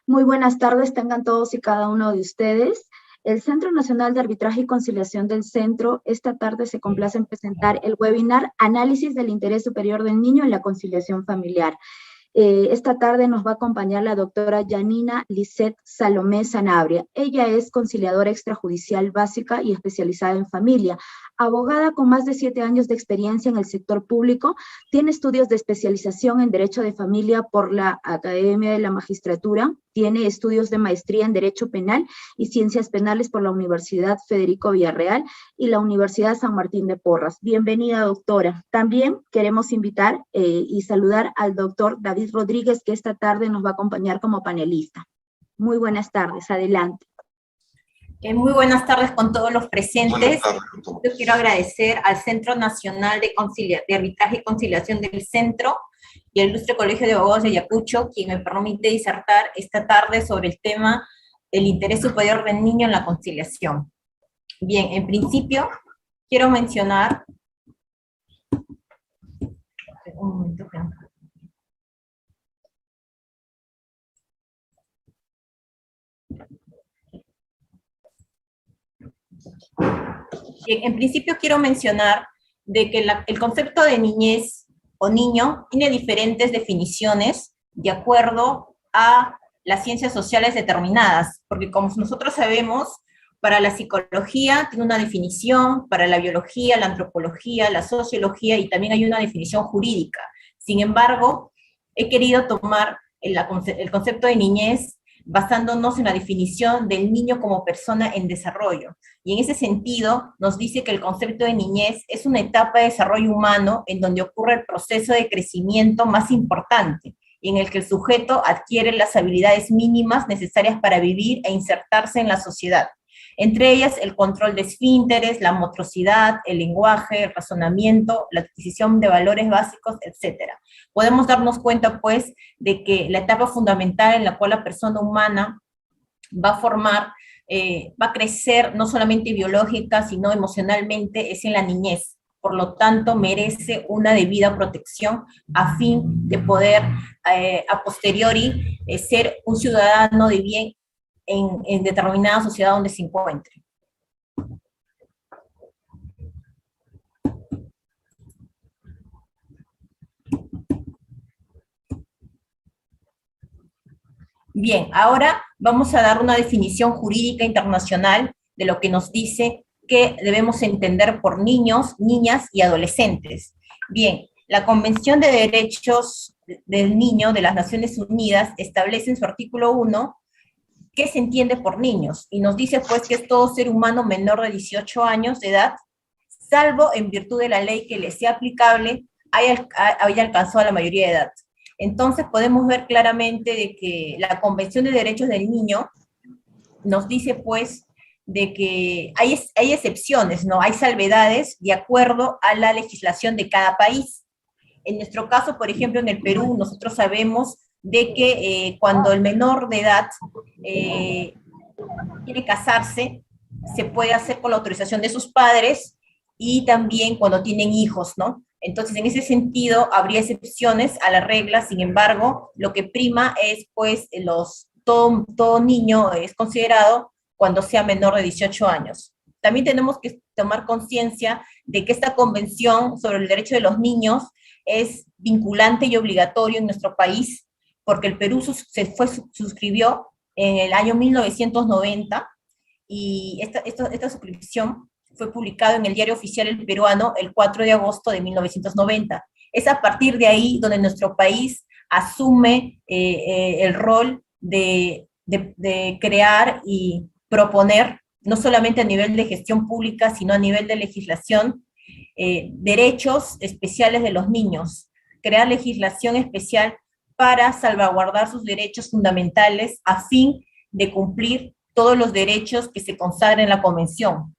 Muy buenas tardes, tengan todos y cada uno de ustedes. El Centro Nacional de Arbitraje y Conciliación del Centro, esta tarde se complace en presentar el webinar Análisis del Interés Superior del Niño en la Conciliación Familiar. Esta tarde nos va a acompañar la doctora Yanina Lisset Salomé Sanabria. Ella es conciliadora extrajudicial básica y especializada en familia, abogada con más de 7 años de experiencia en el sector público, tiene estudios de especialización en Derecho de Familia por la Academia de la Magistratura, tiene estudios de maestría en Derecho Penal y Ciencias Penales por la Universidad Federico Villarreal y la Universidad San Martín de Porras. Bienvenida, doctora. También queremos invitar y saludar al doctor David Rodríguez, que esta tarde nos va a acompañar como panelista. Muy buenas tardes, adelante. Muy buenas tardes con todos los presentes. Yo quiero agradecer al Centro Nacional de Arbitraje y Conciliación del Centro y al Ilustre Colegio de Abogados de Ayacucho, quien me permite disertar esta tarde sobre el tema del interés superior del niño en la conciliación. Bien, en principio, quiero mencionar... Un momento, Bien, en principio quiero mencionar de que el concepto de niñez o niño tiene diferentes definiciones de acuerdo a las ciencias sociales determinadas, porque como nosotros sabemos, para la psicología tiene una definición, para la biología, la antropología, la sociología, y también hay una definición jurídica. Sin embargo, he querido tomar el concepto de niñez basándonos en la definición del niño como persona en desarrollo. Y en ese sentido, nos dice que el concepto de niñez es una etapa de desarrollo humano en donde ocurre el proceso de crecimiento más importante, en el que el sujeto adquiere las habilidades mínimas necesarias para vivir e insertarse en la sociedad. Entre ellas, el control de esfínteres, la motricidad, el lenguaje, el razonamiento, la adquisición de valores básicos, etc. Podemos darnos cuenta, pues, de que la etapa fundamental en la cual la persona humana va a formar, va a crecer no solamente biológica, sino emocionalmente, es en la niñez. Por lo tanto, merece una debida protección a fin de poder, a posteriori, ser un ciudadano de bien en determinada sociedad donde se encuentre. Bien, ahora vamos a dar una definición jurídica internacional de lo que nos dice que debemos entender por niños, niñas y adolescentes. Bien, la Convención de Derechos del Niño de las Naciones Unidas establece en su artículo 1 qué se entiende por niños, y nos dice pues que es todo ser humano menor de 18 años de edad, salvo en virtud de la ley que le sea aplicable, haya alcanzado la mayoría de edad. Entonces podemos ver claramente de que la Convención de Derechos del Niño nos dice pues de que hay excepciones, ¿no? Hay salvedades de acuerdo a la legislación de cada país. En nuestro caso, por ejemplo, en el Perú, nosotros sabemos de que cuando el menor de edad quiere casarse, se puede hacer con la autorización de sus padres, y también cuando tienen hijos, ¿no? Entonces, en ese sentido, habría excepciones a la regla. Sin embargo, lo que prima es, pues, todo niño es considerado cuando sea menor de 18 años. También tenemos que tomar conciencia de que esta Convención sobre el Derecho de los Niños es vinculante y obligatorio en nuestro país, porque el Perú suscribió en el año 1990, y esta suscripción fue publicado en el Diario Oficial El Peruano el 4 de agosto de 1990. Es a partir de ahí donde nuestro país asume el rol de crear y proponer, no solamente a nivel de gestión pública, sino a nivel de legislación, derechos especiales de los niños, crear legislación especial para salvaguardar sus derechos fundamentales a fin de cumplir todos los derechos que se consagran en la Convención.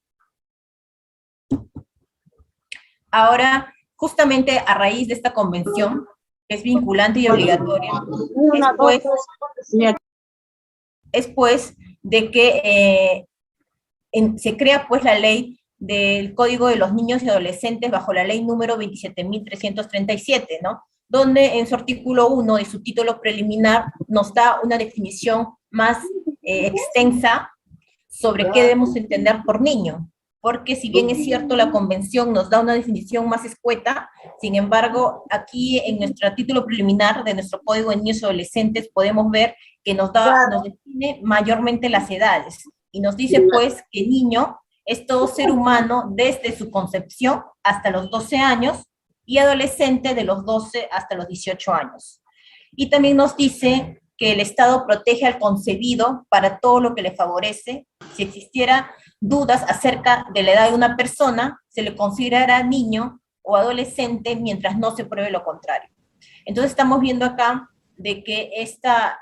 Ahora, justamente a raíz de esta convención, que es vinculante y obligatoria, es pues de que se crea pues la ley del Código de los Niños y Adolescentes bajo la ley número 27.337, ¿no? donde en su artículo 1 de su título preliminar nos da una definición más extensa sobre qué debemos entender por niño, porque si bien es cierto la convención nos da una definición más escueta, sin embargo, aquí en nuestro título preliminar de nuestro Código de Niños y Adolescentes podemos ver que nos define mayormente las edades, y nos dice pues que niño es todo ser humano desde su concepción hasta los 12 años, y adolescente de los 12 hasta los 18 años. Y también nos dice que el Estado protege al concebido para todo lo que le favorece. Si existiera dudas acerca de la edad de una persona, se le considerará niño o adolescente mientras no se pruebe lo contrario. Entonces estamos viendo acá de que esta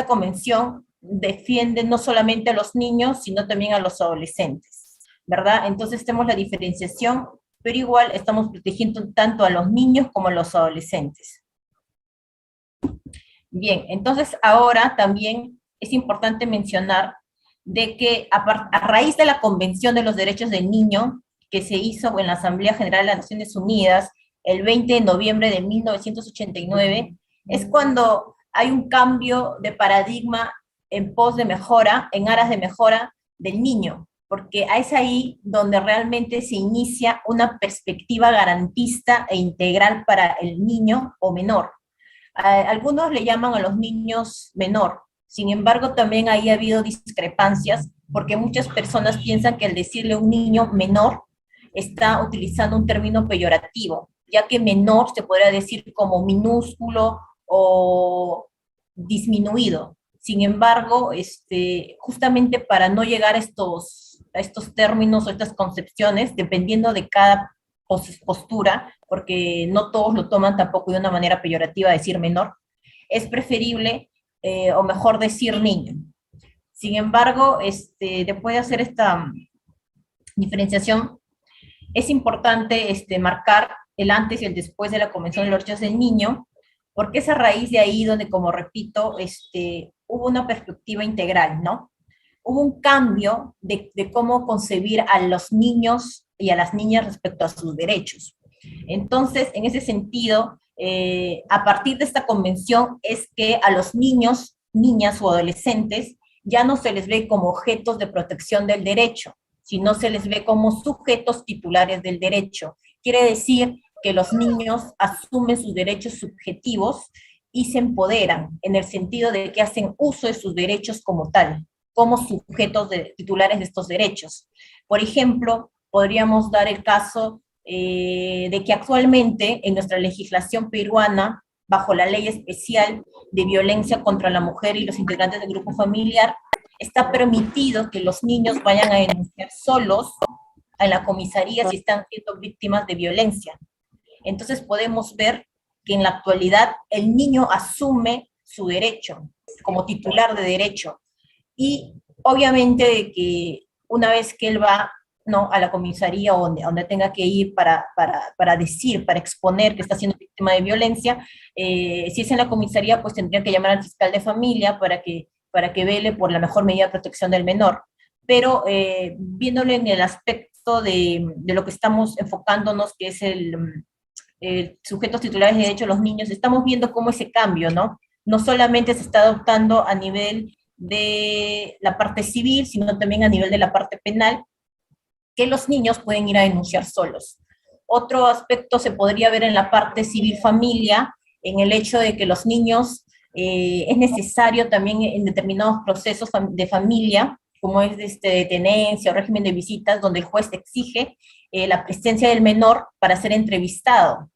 convención defiende no solamente a los niños, sino también a los adolescentes, ¿verdad? Entonces tenemos la diferenciación, pero igual estamos protegiendo tanto a los niños como a los adolescentes. Bien, entonces ahora también es importante mencionar de que a raíz de la Convención de los Derechos del Niño, que se hizo en la Asamblea General de las Naciones Unidas el 20 de noviembre de 1989, es cuando hay un cambio de paradigma en pos de mejora, en aras de mejora del niño, porque es ahí donde realmente se inicia una perspectiva garantista e integral para el niño o menor. Algunos le llaman a los niños menor, sin embargo también ahí ha habido discrepancias, porque muchas personas piensan que al decirle a un niño menor, está utilizando un término peyorativo, ya que menor se podría decir como minúsculo o disminuido. Sin embargo, justamente para no llegar a estos términos o estas concepciones, dependiendo de cada postura, porque no todos lo toman tampoco de una manera peyorativa decir menor, es preferible o mejor decir niño. Sin embargo, después de hacer esta diferenciación, es importante marcar el antes y el después de la Convención de los Derechos del Niño, porque es a raíz de ahí donde, como repito, hubo una perspectiva integral, ¿no? Hubo un cambio de cómo concebir a los niños y a las niñas respecto a sus derechos. Entonces, en ese sentido, a partir de esta convención es que a los niños, niñas o adolescentes ya no se les ve como objetos de protección del derecho, sino se les ve como sujetos titulares del derecho. Quiere decir que los niños asumen sus derechos subjetivos y se empoderan en el sentido de que hacen uso de sus derechos como tal, como sujetos titulares de estos derechos. Por ejemplo, podríamos dar el caso de que actualmente en nuestra legislación peruana, bajo la Ley Especial de Violencia contra la Mujer y los integrantes del grupo familiar, está permitido que los niños vayan a denunciar solos en la comisaría si están siendo víctimas de violencia. Entonces podemos ver que en la actualidad el niño asume su derecho como titular de derecho, y obviamente de que una vez que él va, ¿no?, a la comisaría o donde tenga que ir para decir, para exponer que está siendo víctima de violencia, si es en la comisaría, pues tendría que llamar al fiscal de familia para que vele por la mejor medida de protección del menor. Pero viéndole en el aspecto de lo que estamos enfocándonos, que es el sujetos titulares de derecho, los niños, estamos viendo cómo ese cambio, ¿no? No solamente se está adoptando a nivel de la parte civil, sino también a nivel de la parte penal, que los niños pueden ir a denunciar solos. Otro aspecto se podría ver en la parte civil familia, en el hecho de que los niños es necesario también en determinados procesos de familia, como es de tenencia o régimen de visitas, donde el juez exige la presencia del menor para ser entrevistado.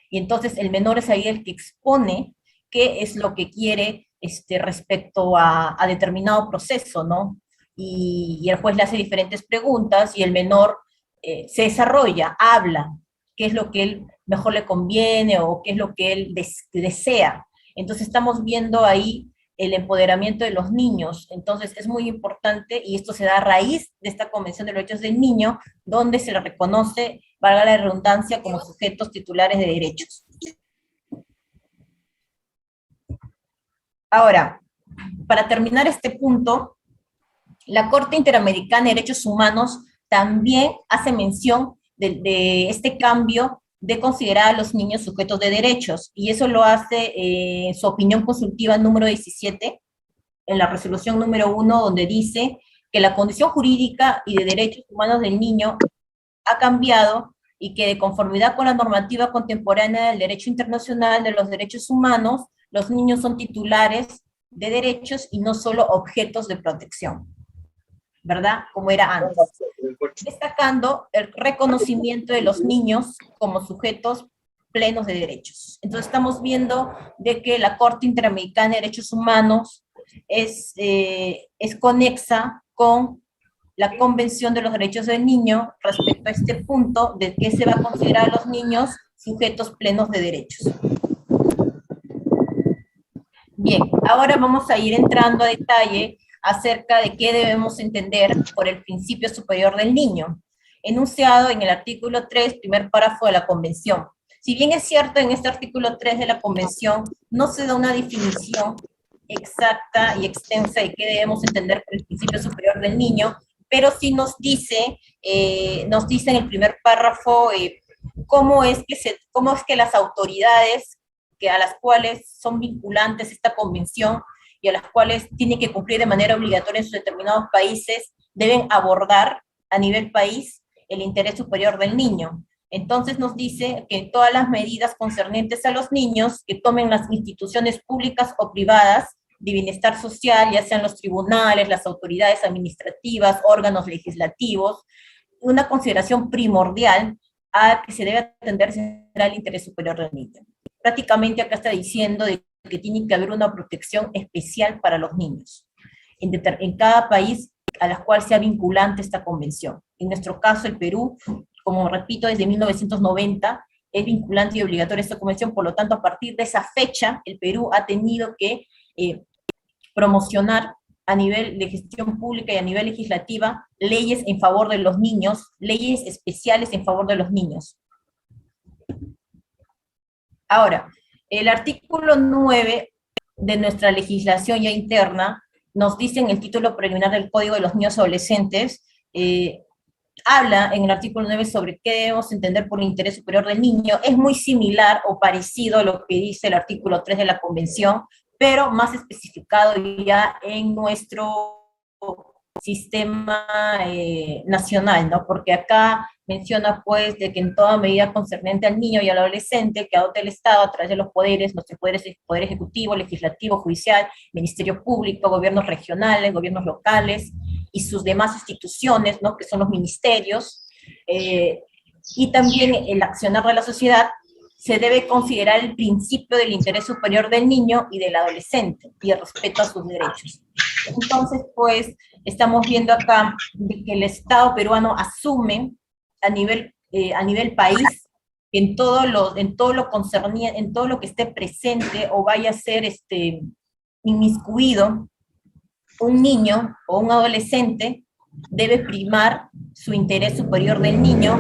Y entonces el menor es ahí el que expone qué es lo que quiere respecto a determinado proceso, ¿no? Y el juez le hace diferentes preguntas y el menor se desarrolla, habla, qué es lo que él mejor le conviene o qué es lo que él desea. Entonces estamos viendo ahí el empoderamiento de los niños. Entonces es muy importante, y esto se da a raíz de esta Convención de los Derechos del Niño, donde se le reconoce, valga la redundancia, como sujetos titulares de derechos. Ahora, para terminar este punto, la Corte Interamericana de Derechos Humanos también hace mención de este cambio de considerar a los niños sujetos de derechos, y eso lo hace en su opinión consultiva número 17, en la resolución número 1, donde dice que la condición jurídica y de derechos humanos del niño ha cambiado y que de conformidad con la normativa contemporánea del derecho internacional de los derechos humanos, los niños son titulares de derechos y no solo objetos de protección, ¿verdad? Como era antes. Destacando el reconocimiento de los niños como sujetos plenos de derechos. Entonces estamos viendo de que la Corte Interamericana de Derechos Humanos es conexa con la Convención de los Derechos del Niño respecto a este punto de que se va a considerar a los niños sujetos plenos de derechos. Bien, ahora vamos a ir entrando a detalle acerca de qué debemos entender por el principio superior del niño, enunciado en el artículo 3, primer párrafo de la Convención. Si bien es cierto, en este artículo 3 de la Convención no se da una definición exacta y extensa de qué debemos entender por el principio superior del niño, pero sí nos dice en el primer párrafo cómo es que las autoridades a las cuales son vinculantes esta convención y a las cuales tienen que cumplir de manera obligatoria en sus determinados países, deben abordar a nivel país el interés superior del niño. Entonces nos dice que todas las medidas concernientes a los niños que tomen las instituciones públicas o privadas de bienestar social, ya sean los tribunales, las autoridades administrativas, órganos legislativos, una consideración primordial a que se debe atender será el interés superior del niño. Prácticamente acá está diciendo de que tiene que haber una protección especial para los niños en cada país a la cual sea vinculante esta convención. En nuestro caso, el Perú, como repito, desde 1990 es vinculante y obligatoria esta convención, por lo tanto, a partir de esa fecha, el Perú ha tenido que promocionar a nivel de gestión pública y a nivel legislativa leyes en favor de los niños, leyes especiales en favor de los niños. Ahora, el artículo 9 de nuestra legislación ya interna nos dice en el título preliminar del Código de los Niños y Adolescentes, habla en el artículo 9 sobre qué debemos entender por interés superior del niño. Es muy similar o parecido a lo que dice el artículo 3 de la Convención, pero más especificado ya en nuestro sistema nacional, ¿no? Porque acá menciona pues de que en toda medida concerniente al niño y al adolescente que adopte el Estado a través de los poderes, nuestros poderes, poder ejecutivo, legislativo, judicial, ministerio público, gobiernos regionales, gobiernos locales y sus demás instituciones, ¿no? Que son los ministerios, y también el accionar de la sociedad, se debe considerar el principio del interés superior del niño y del adolescente y el respeto a sus derechos. Entonces, pues, estamos viendo acá de que el Estado peruano asume a nivel país que en todo lo concerniente, en todo lo que esté presente o vaya a ser inmiscuido un niño o un adolescente, debe primar su interés superior del niño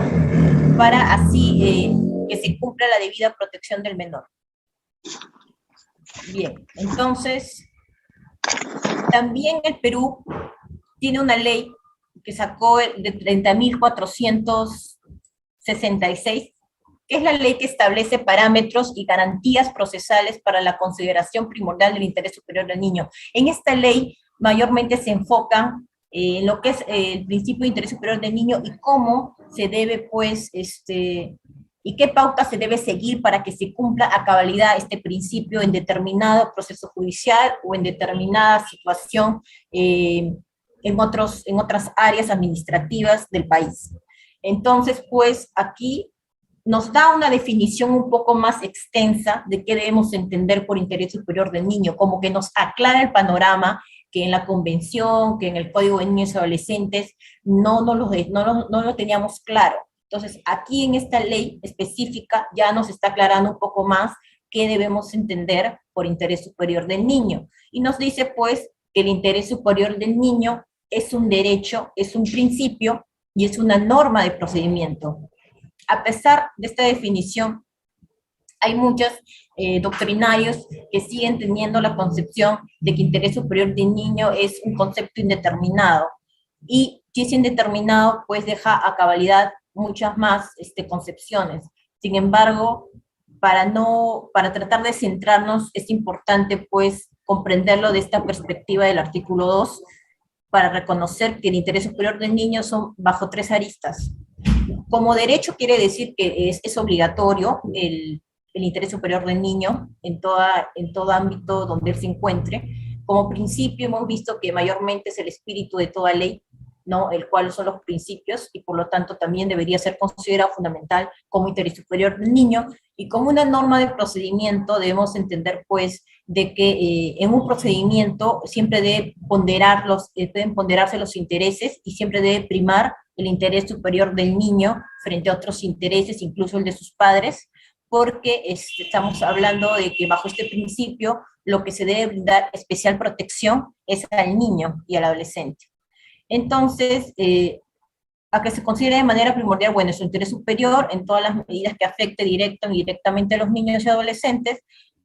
para así que se cumpla la debida protección del menor. Bien, entonces, también el Perú tiene una ley que sacó de 30.466, que es la ley que establece parámetros y garantías procesales para la consideración primordial del interés superior del niño. En esta ley mayormente se enfoca en lo que es el principio de interés superior del niño y cómo se debe, pues, y qué pauta se debe seguir para que se cumpla a cabalidad este principio en determinado proceso judicial o en determinada situación en otras áreas administrativas del país. Entonces, pues, aquí nos da una definición un poco más extensa de qué debemos entender por interés superior del niño, como que nos aclara el panorama que en la Convención, que en el Código de Niños y Adolescentes no lo teníamos claro. Entonces, aquí en esta ley específica ya nos está aclarando un poco más qué debemos entender por interés superior del niño. Y nos dice, pues, que el interés superior del niño es un derecho, es un principio y es una norma de procedimiento. A pesar de esta definición, hay muchos doctrinarios que siguen teniendo la concepción de que interés superior del niño es un concepto indeterminado. Y si es indeterminado, pues deja a cabalidad muchas más concepciones. Sin embargo, para tratar de centrarnos, es importante pues comprenderlo de esta perspectiva del artículo 2, para reconocer que el interés superior del niño son bajo tres aristas. Como derecho quiere decir que es obligatorio el interés superior del niño en todo ámbito donde él se encuentre. Como principio hemos visto que mayormente es el espíritu de toda ley, ¿no? El cual son los principios, y por lo tanto también debería ser considerado fundamental como interés superior del niño, y como una norma de procedimiento debemos entender pues de que en un procedimiento siempre deben ponderarse los intereses, y siempre debe primar el interés superior del niño frente a otros intereses, incluso el de sus padres, porque estamos hablando de que bajo este principio lo que se debe brindar especial protección es al niño y al adolescente. Entonces, a que se considere de manera primordial, bueno, su interés superior en todas las medidas que afecte directa o indirectamente a los niños y adolescentes,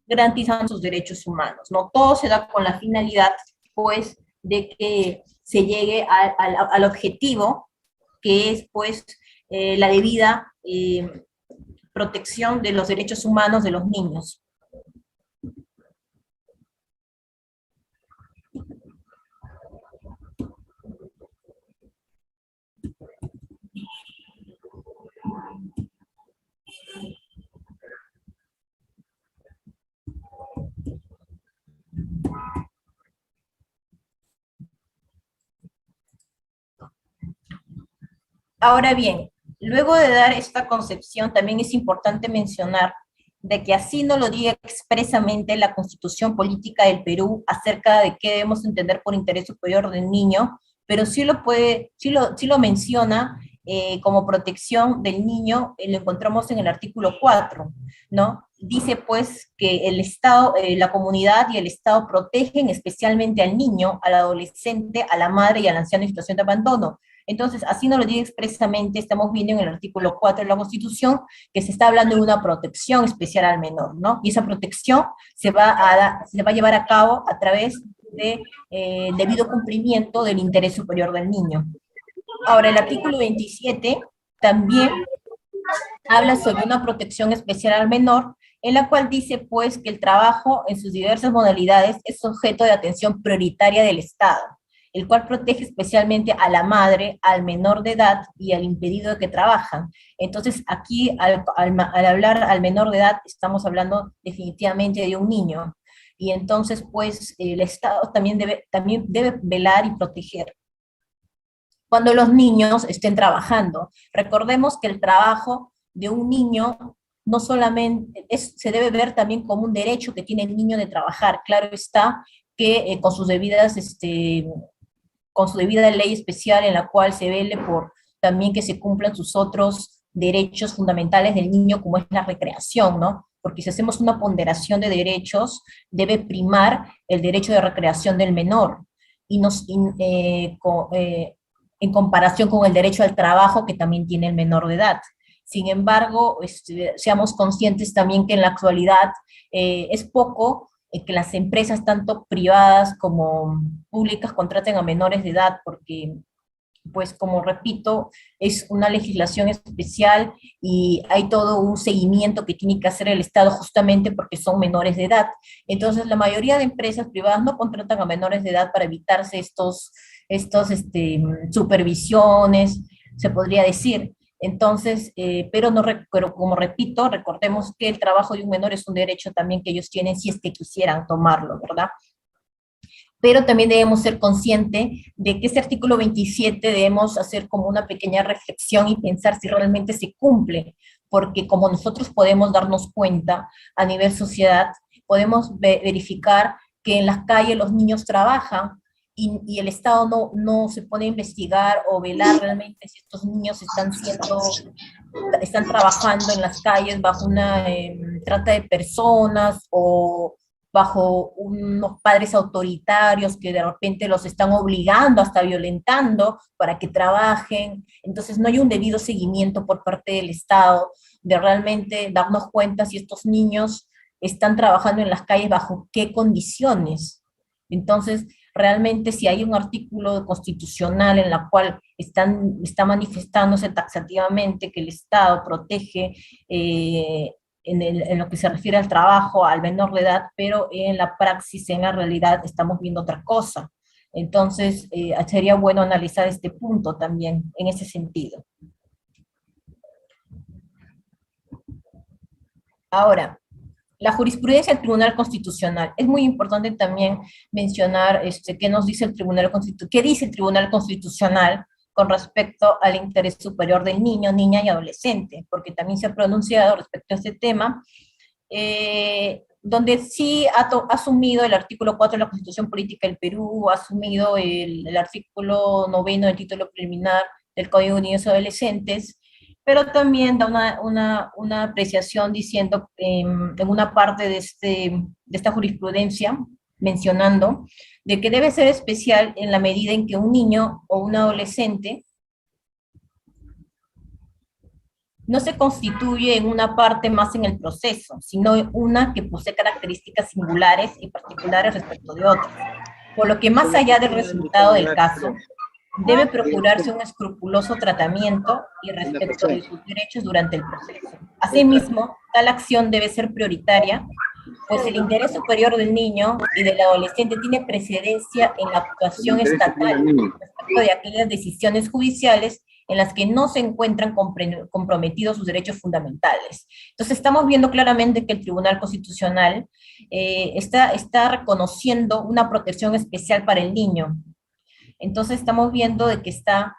garantizan sus derechos humanos, ¿no? Todo se da con la finalidad, pues, de que se llegue al objetivo, que es, pues, la debida protección de los derechos humanos de los niños. Ahora bien, luego de dar esta concepción, también es importante mencionar de que así no lo diga expresamente la Constitución Política del Perú acerca de qué debemos entender por interés superior del niño, pero sí lo menciona como protección del niño, lo encontramos en el artículo 4, ¿no? Dice pues que el Estado, la comunidad y el Estado protegen especialmente al niño, al adolescente, a la madre y al anciano en situación de abandono. Entonces, así nos lo dice expresamente, estamos viendo en el artículo 4 de la Constitución, que se está hablando de una protección especial al menor, ¿no? Y esa protección se va a llevar a cabo a través de debido cumplimiento del interés superior del niño. Ahora, el artículo 27 también habla sobre una protección especial al menor, en la cual dice pues que el trabajo en sus diversas modalidades es objeto de atención prioritaria del Estado, el cual protege especialmente a la madre, al menor de edad y al impedido de que trabajan. Entonces aquí al hablar al menor de edad estamos hablando definitivamente de un niño, y entonces pues el Estado también debe velar y proteger cuando los niños estén trabajando. Recordemos que el trabajo de un niño no solamente se debe ver también como un derecho que tiene el niño de trabajar. Claro está que con su debida ley especial en la cual se vele por también que se cumplan sus otros derechos fundamentales del niño, como es la recreación, ¿no? Porque si hacemos una ponderación de derechos, debe primar el derecho de recreación del menor, en comparación con el derecho al trabajo que también tiene el menor de edad. Sin embargo, seamos conscientes también que en la actualidad es poco que las empresas, tanto privadas como públicas, contraten a menores de edad, porque, pues como repito, es una legislación especial y hay todo un seguimiento que tiene que hacer el Estado justamente porque son menores de edad. Entonces, la mayoría de empresas privadas no contratan a menores de edad para evitarse estos supervisiones, se podría decir. Entonces, pero como repito, recordemos que el trabajo de un menor es un derecho también que ellos tienen si es que quisieran tomarlo, ¿verdad? Pero también debemos ser conscientes de que este artículo 27 debemos hacer como una pequeña reflexión y pensar si realmente se cumple, porque como nosotros podemos darnos cuenta a nivel sociedad, podemos verificar que en las calles los niños trabajan, y el Estado no se pone a investigar o velar realmente si estos niños están trabajando en las calles bajo una trata de personas o bajo unos padres autoritarios que de repente los están obligando, hasta violentando, para que trabajen. Entonces no hay un debido seguimiento por parte del Estado de realmente darnos cuenta si estos niños están trabajando en las calles bajo qué condiciones. Entonces, realmente si hay un artículo constitucional en la cual está manifestándose taxativamente que el Estado protege en lo que se refiere al trabajo al menor de edad, pero en la praxis, en la realidad, estamos viendo otra cosa. Entonces, sería bueno analizar este punto también en ese sentido. Ahora, la jurisprudencia del Tribunal Constitucional. Es muy importante también mencionar qué nos dice el Tribunal Constitucional, qué dice el Tribunal Constitucional con respecto al interés superior del niño, niña y adolescente, porque también se ha pronunciado respecto a este tema, donde sí ha asumido el artículo 4 de la Constitución Política del Perú, ha asumido el artículo 9 del título preliminar del Código de Niños y Adolescentes, pero también da una apreciación diciendo en una parte de esta jurisprudencia, mencionando, de que debe ser especial en la medida en que un niño o un adolescente no se constituye en una parte más en el proceso, sino una que posee características singulares y particulares respecto de otras. Por lo que más allá del resultado del caso, debe procurarse un escrupuloso tratamiento y respeto de sus derechos durante el proceso. Asimismo, tal acción debe ser prioritaria, pues el interés superior del niño y del adolescente tiene precedencia en la actuación estatal respecto de aquellas decisiones judiciales en las que no se encuentran comprometidos sus derechos fundamentales. Entonces estamos viendo claramente que el Tribunal Constitucional está reconociendo una protección especial para el niño. Entonces estamos viendo de que está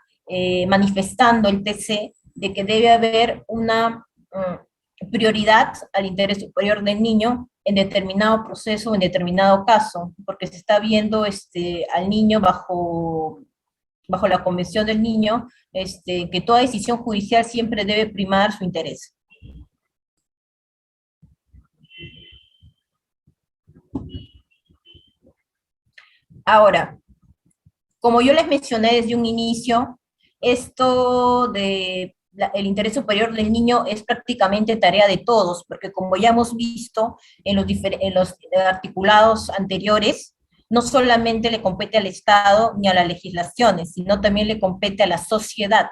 manifestando el TC de que debe haber una prioridad al interés superior del niño en determinado proceso, en determinado caso, porque se está viendo al niño bajo la Convención del Niño, que toda decisión judicial siempre debe primar su interés. Ahora, como yo les mencioné desde un inicio, esto de el interés superior del niño es prácticamente tarea de todos, porque como ya hemos visto en los articulados anteriores, no solamente le compete al Estado ni a las legislaciones, sino también le compete a la sociedad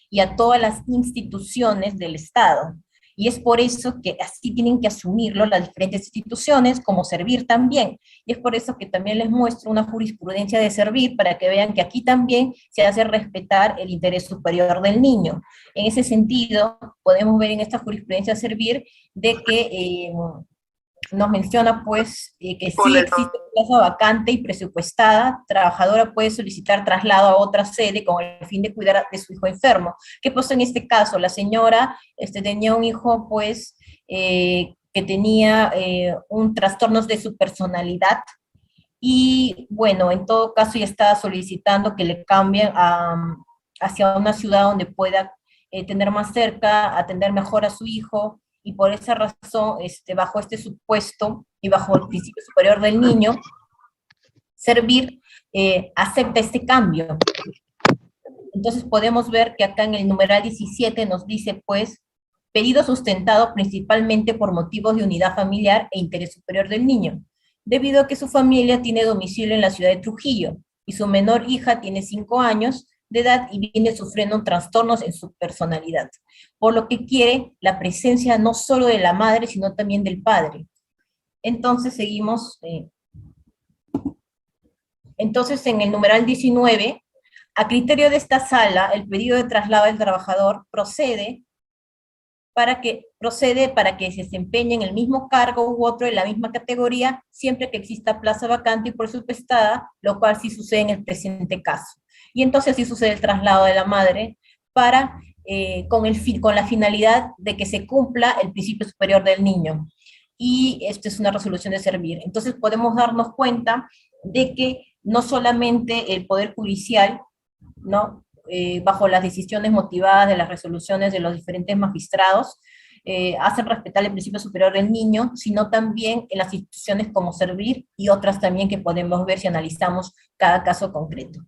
y a todas las instituciones del Estado. Y es por eso que así tienen que asumirlo las diferentes instituciones, como Servir también. Y es por eso que también les muestro una jurisprudencia de Servir, para que vean que aquí también se hace respetar el interés superior del niño. En ese sentido, podemos ver en esta jurisprudencia de Servir de que nos menciona pues que si existe plaza vacante y presupuestada, trabajadora puede solicitar traslado a otra sede con el fin de cuidar de su hijo enfermo. ¿Qué pasó en este caso? La señora tenía un hijo pues que tenía un trastorno de su personalidad, y bueno, en todo caso ya estaba solicitando que le cambien hacia una ciudad donde pueda tener más cerca, atender mejor a su hijo, y por esa razón, bajo este supuesto y bajo el principio superior del niño, Servir acepta este cambio. Entonces podemos ver que acá en el numeral 17 nos dice, pues, pedido sustentado principalmente por motivos de unidad familiar e interés superior del niño, debido a que su familia tiene domicilio en la ciudad de Trujillo, y su menor hija tiene 5 años de edad y viene sufriendo trastornos en su personalidad, por lo que quiere la presencia no solo de la madre, sino también del padre. Entonces seguimos, entonces en el numeral 19, a criterio de esta sala, el pedido de traslado del trabajador procede para que se desempeñe en el mismo cargo u otro de la misma categoría, siempre que exista plaza vacante y presupuestada, lo cual sí sucede en el presente caso. Y entonces sí sucede el traslado de la madre con la finalidad de que se cumpla el principio superior del niño. Y esto es una resolución de Servir. Entonces podemos darnos cuenta de que no solamente el Poder Judicial, ¿no? Bajo las decisiones motivadas de las resoluciones de los diferentes magistrados, hacen respetar el principio superior del niño, sino también en las instituciones como Servir y otras también que podemos ver si analizamos cada caso concreto.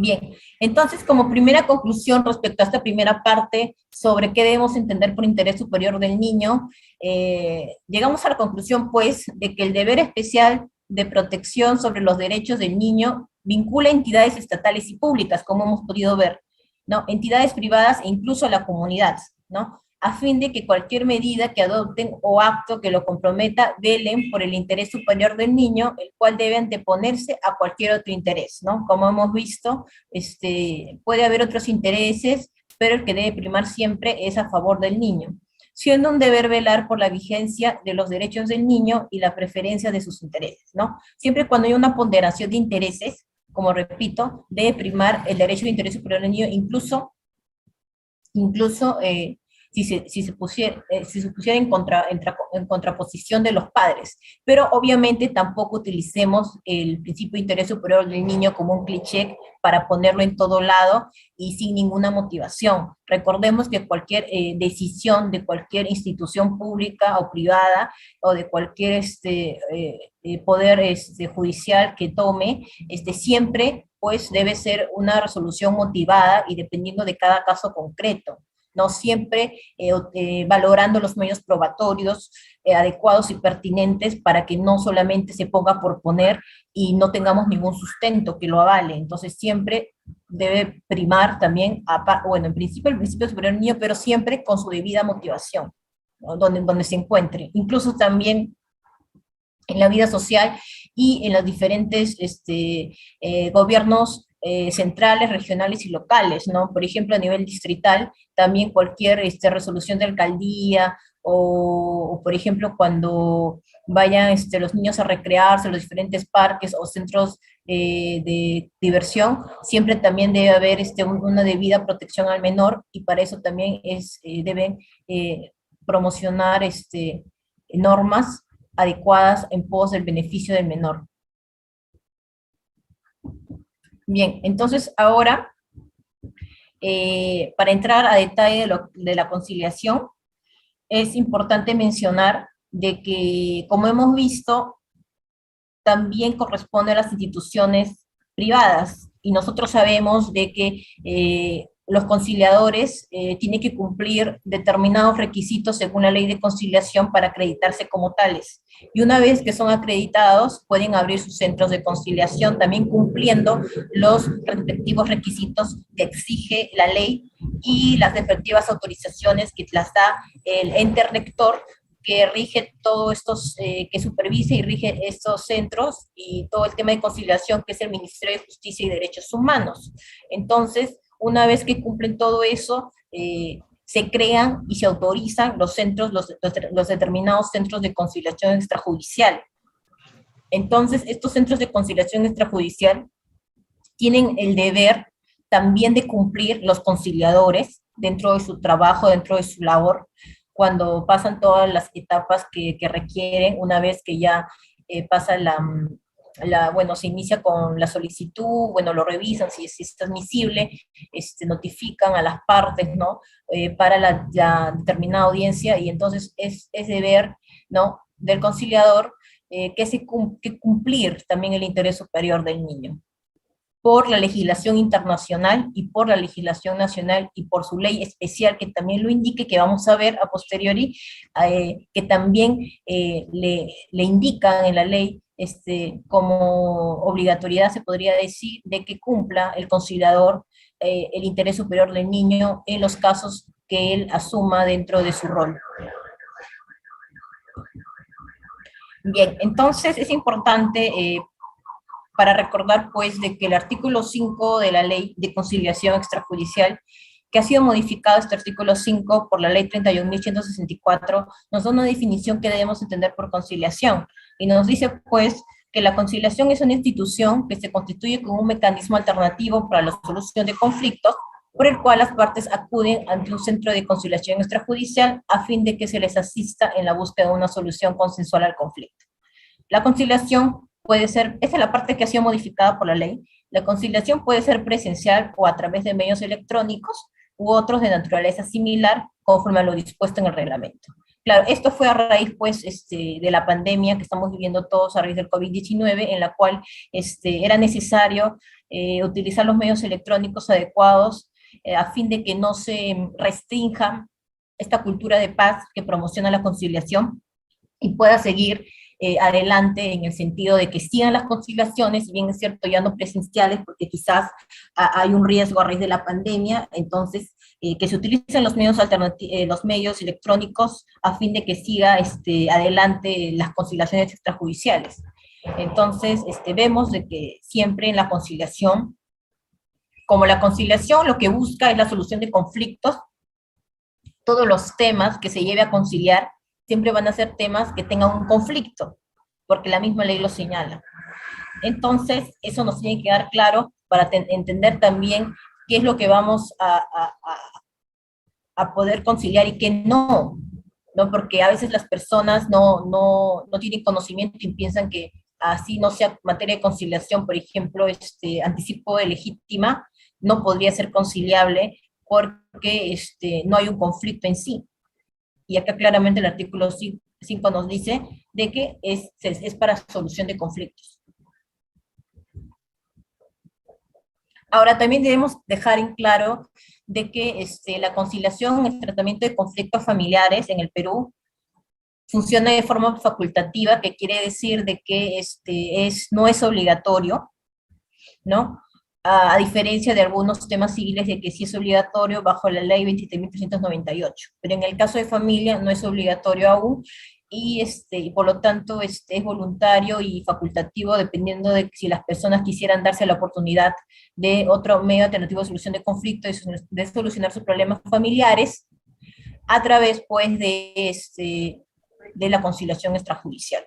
Bien, entonces como primera conclusión respecto a esta primera parte sobre qué debemos entender por interés superior del niño, llegamos a la conclusión pues de que el deber especial de protección sobre los derechos del niño vincula entidades estatales y públicas, como hemos podido ver, ¿no? Entidades privadas e incluso a la comunidad, ¿no? A fin de que cualquier medida que adopten o acto que lo comprometa velen por el interés superior del niño, el cual debe anteponerse a cualquier otro interés, ¿no? Como hemos visto, puede haber otros intereses, pero el que debe primar siempre es a favor del niño, siendo un deber velar por la vigencia de los derechos del niño y la preferencia de sus intereses, ¿no? Siempre cuando hay una ponderación de intereses, como repito, debe primar el derecho de interés superior del niño, incluso si se pusiera en contraposición de los padres. Pero obviamente tampoco utilicemos el principio de interés superior del niño como un cliché para ponerlo en todo lado y sin ninguna motivación. Recordemos que cualquier decisión de cualquier institución pública o privada o de cualquier poder judicial que tome, siempre pues debe ser una resolución motivada y dependiendo de cada caso concreto, no siempre valorando los medios probatorios adecuados y pertinentes para que no solamente se ponga por poner y no tengamos ningún sustento que lo avale. Entonces siempre debe primar también, bueno, en principio el principio superior del niño, pero siempre con su debida motivación, ¿no? donde se encuentre. Incluso también en la vida social y en los diferentes gobiernos centrales, regionales y locales, ¿no? Por ejemplo, a nivel distrital, también cualquier resolución de alcaldía, o por ejemplo, cuando vayan los niños a recrearse en los diferentes parques o centros de diversión, siempre también debe haber una debida protección al menor, y para eso también deben promocionar normas adecuadas en pos del beneficio del menor. Bien, entonces ahora, para entrar a detalle de la conciliación, es importante mencionar de que, como hemos visto, también corresponde a las instituciones privadas, y nosotros sabemos de que los conciliadores tienen que cumplir determinados requisitos según la ley de conciliación para acreditarse como tales. Y una vez que son acreditados, pueden abrir sus centros de conciliación, también cumpliendo los respectivos requisitos que exige la ley y las respectivas autorizaciones que las da el ente rector, que rige todos estos, que supervise y rige estos centros y todo el tema de conciliación, que es el Ministerio de Justicia y Derechos Humanos. Entonces, una vez que cumplen todo eso, se crean y se autorizan los centros, los determinados centros de conciliación extrajudicial. Entonces, estos centros de conciliación extrajudicial tienen el deber también de cumplir los conciliadores dentro de su trabajo, dentro de su labor, cuando pasan todas las etapas que requieren, una vez que ya pasa bueno, se inicia con la solicitud, bueno, lo revisan, si está admisible, notifican a las partes, ¿no? Para la determinada audiencia, y entonces es deber, ¿no?, del conciliador que cumplir también el interés superior del niño, por la legislación internacional y por la legislación nacional y por su ley especial, que también lo indique, que vamos a ver a posteriori, que también le indican en la ley como obligatoriedad, se podría decir, de que cumpla el conciliador el interés superior del niño en los casos que él asuma dentro de su rol. Bien, entonces es importante para recordar pues de que el artículo 5 de la Ley de Conciliación Extrajudicial, que ha sido modificado este artículo 5 por la Ley 31.164, nos da una definición que debemos entender por conciliación, y nos dice pues que la conciliación es una institución que se constituye como un mecanismo alternativo para la solución de conflictos, por el cual las partes acuden ante un centro de conciliación extrajudicial a fin de que se les asista en la búsqueda de una solución consensual al conflicto. La conciliación puede ser, esa es la parte que ha sido modificada por la ley, la conciliación puede ser presencial o a través de medios electrónicos u otros de naturaleza similar, conforme a lo dispuesto en el reglamento. Claro, esto fue a raíz, pues, de la pandemia que estamos viviendo todos a raíz del COVID-19, en la cual era necesario utilizar los medios electrónicos adecuados a fin de que no se restrinja esta cultura de paz que promociona la conciliación y pueda seguir adelante en el sentido de que sigan las conciliaciones, si bien es cierto ya no presenciales, porque quizás hay un riesgo a raíz de la pandemia, entonces que se utilicen los medios los medios electrónicos a fin de que siga adelante las conciliaciones extrajudiciales. Entonces, vemos de que siempre en la conciliación, como la conciliación lo que busca es la solución de conflictos, todos los temas que se lleve a conciliar siempre van a ser temas que tengan un conflicto, porque la misma ley lo señala. Entonces, eso nos tiene que quedar claro para entender también qué es lo que vamos a poder conciliar y qué no, ¿no? Porque a veces las personas no tienen conocimiento y piensan que así no sea materia de conciliación, por ejemplo, anticipo de legítima, no podría ser conciliable porque no hay un conflicto en sí. Y acá claramente el artículo 5 nos dice de que es para solución de conflictos. Ahora, también debemos dejar en claro de que la conciliación, el tratamiento de conflictos familiares en el Perú funciona de forma facultativa, que quiere decir de que no es obligatorio, ¿no? A diferencia de algunos temas civiles de que sí es obligatorio bajo la ley 23.398. Pero en el caso de familia no es obligatorio aún, y por lo tanto es voluntario y facultativo dependiendo de si las personas quisieran darse la oportunidad de otro medio alternativo de solución de conflictos, de solucionar sus problemas familiares a través pues de la conciliación extrajudicial.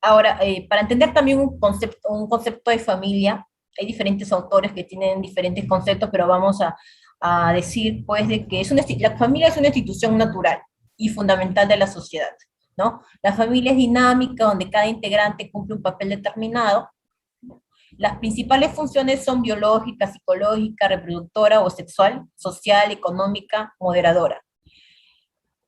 Ahora, para entender también un concepto de familia, hay diferentes autores que tienen diferentes conceptos, pero vamos a decir, pues, de que la familia es una institución natural y fundamental de la sociedad, ¿no? La familia es dinámica, donde cada integrante cumple un papel determinado. Las principales funciones son biológica, psicológica, reproductora o sexual, social, económica, moderadora.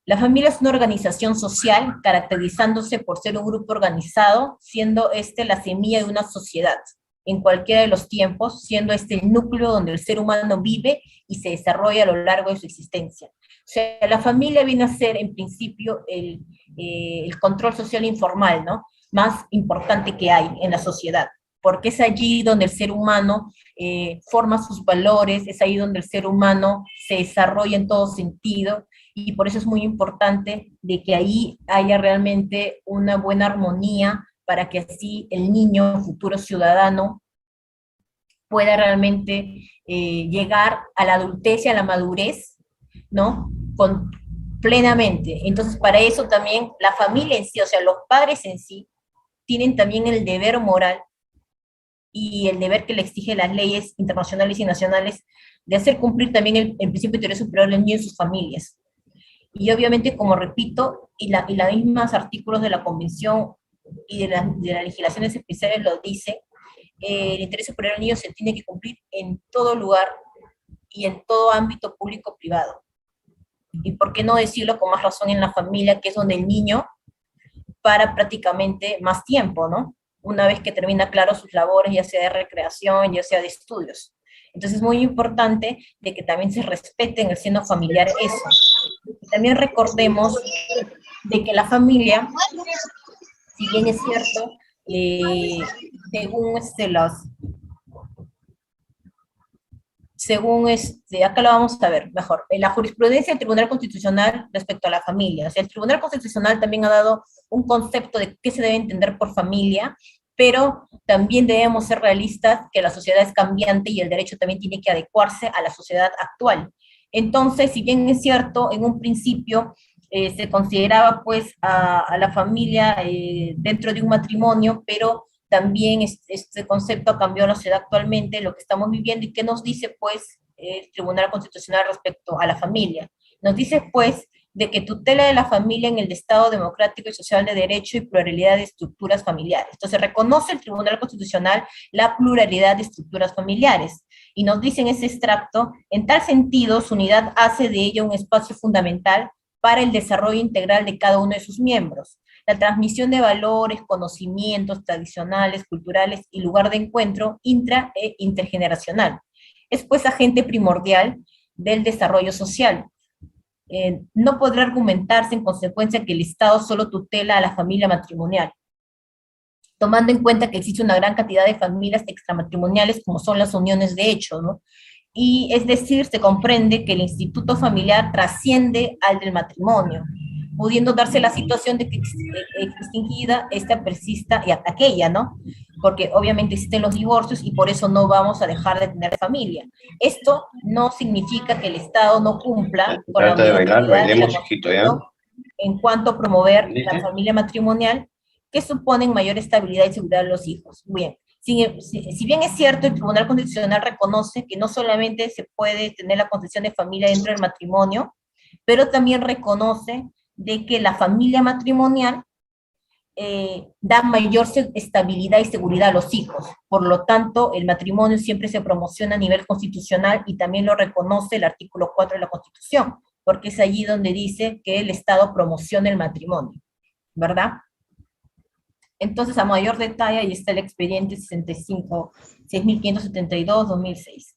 La familia es una organización social caracterizándose por ser un grupo organizado, siendo la semilla de una sociedad, en cualquiera de los tiempos, siendo el núcleo donde el ser humano vive y se desarrolla a lo largo de su existencia. O sea, la familia viene a ser, en principio, el control social informal, ¿no? Más importante que hay en la sociedad, porque es allí donde el ser humano forma sus valores, es ahí donde el ser humano se desarrolla en todo sentido, y por eso es muy importante de que ahí haya realmente una buena armonía para que así el niño, futuro ciudadano, pueda realmente llegar a la adultez y a la madurez, ¿no? Plenamente. Entonces, para eso también la familia en sí, o sea, los padres en sí, tienen también el deber moral y el deber que le exige las leyes internacionales y nacionales de hacer cumplir también el principio de interés superior del niño y sus familias. Y obviamente, como repito, y los mismos artículos de la Convención y de las legislaciones especiales lo dice, el interés superior del niño se tiene que cumplir en todo lugar y en todo ámbito público-privado. Y por qué no decirlo con más razón en la familia, que es donde el niño para prácticamente más tiempo, ¿no? Una vez que termina, claro, sus labores, ya sea de recreación, ya sea de estudios. Entonces es muy importante de que también se respete en el seno familiar eso. Y también recordemos de que la familia, si bien es cierto, acá lo vamos a ver mejor, en la jurisprudencia del Tribunal Constitucional respecto a la familia. O sea, el Tribunal Constitucional también ha dado un concepto de qué se debe entender por familia, pero también debemos ser realistas que la sociedad es cambiante y el derecho también tiene que adecuarse a la sociedad actual. Entonces, si bien es cierto, en un principio se consideraba pues a la familia dentro de un matrimonio, pero también este concepto cambió en la sociedad actualmente, lo que estamos viviendo, y qué nos dice pues el Tribunal Constitucional respecto a la familia. Nos dice pues de que tutela de la familia en el Estado democrático y social de derecho y pluralidad de estructuras familiares. Entonces reconoce el Tribunal Constitucional la pluralidad de estructuras familiares, y nos dice en ese extracto, en tal sentido, su unidad hace de ella un espacio fundamental para el desarrollo integral de cada uno de sus miembros, la transmisión de valores, conocimientos tradicionales, culturales y lugar de encuentro intra e intergeneracional. Es pues agente primordial del desarrollo social. no podrá argumentarse en consecuencia que el Estado solo tutela a la familia matrimonial, tomando en cuenta que existe una gran cantidad de familias extramatrimoniales como son las uniones de hecho, ¿no? Y es decir, se comprende que el instituto familiar trasciende al del matrimonio, pudiendo darse la situación de que extinguida esta persista y aquella, ¿no? Porque obviamente existen los divorcios y por eso no vamos a dejar de tener familia. Esto no significa que el Estado no cumpla con la Trata de bailar, obligatoriedad de la bailemos, hijito, ¿ya? Constitución en cuanto a promover ¿Viste? la familia matrimonial, que suponen mayor estabilidad y seguridad de los hijos. Bien, si bien es cierto, el Tribunal Constitucional reconoce que no solamente se puede tener la concepción de familia dentro del matrimonio, pero también reconoce de que la familia matrimonial da mayor estabilidad y seguridad a los hijos. Por lo tanto, el matrimonio siempre se promociona a nivel constitucional y también lo reconoce el artículo 4 de la Constitución, porque es allí donde dice que el Estado promociona el matrimonio, ¿verdad? Entonces, a mayor detalle, ahí está el expediente 65.6572-2006.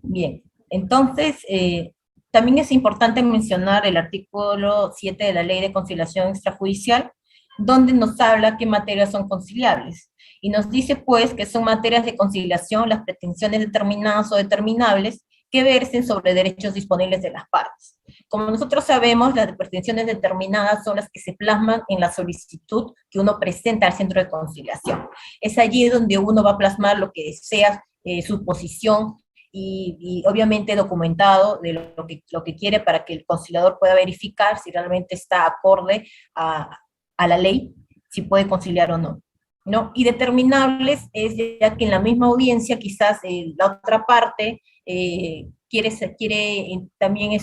Bien, entonces, también es importante mencionar el artículo 7 de la Ley de Conciliación Extrajudicial, donde nos habla qué materias son conciliables. Y nos dice, pues, que son materias de conciliación las pretensiones determinadas o determinables que versen sobre derechos disponibles de las partes. Como nosotros sabemos, las pretensiones determinadas son las que se plasman en la solicitud que uno presenta al centro de conciliación. Es allí donde uno va a plasmar lo que desea, su posición, y obviamente documentado de lo que quiere para que el conciliador pueda verificar si realmente está acorde a la ley, si puede conciliar o no, ¿no? Y determinables es ya que en la misma audiencia quizás la otra parte quiere también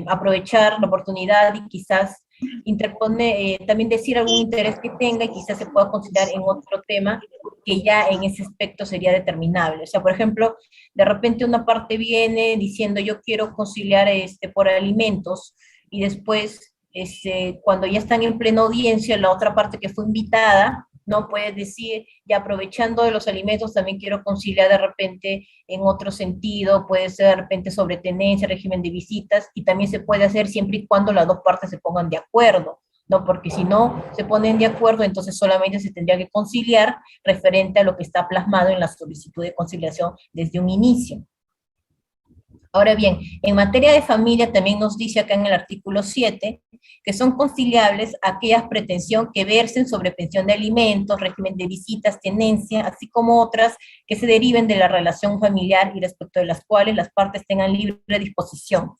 aprovechar la oportunidad y quizás interpone, también decir algún interés que tenga y quizás se pueda conciliar en otro tema que ya en ese aspecto sería determinable. O sea, por ejemplo, de repente una parte viene diciendo yo quiero conciliar por alimentos y después cuando ya están en plena audiencia, la otra parte que fue invitada, no puede decir, ya aprovechando de los alimentos, también quiero conciliar de repente en otro sentido, puede ser de repente sobre tenencia, régimen de visitas, y también se puede hacer siempre y cuando las dos partes se pongan de acuerdo, ¿no? Porque si no se ponen de acuerdo, entonces solamente se tendría que conciliar referente a lo que está plasmado en la solicitud de conciliación desde un inicio. Ahora bien, en materia de familia también nos dice acá en el artículo 7 que son conciliables aquellas pretensiones que versen sobre pensión de alimentos, régimen de visitas, tenencia, así como otras que se deriven de la relación familiar y respecto de las cuales las partes tengan libre disposición.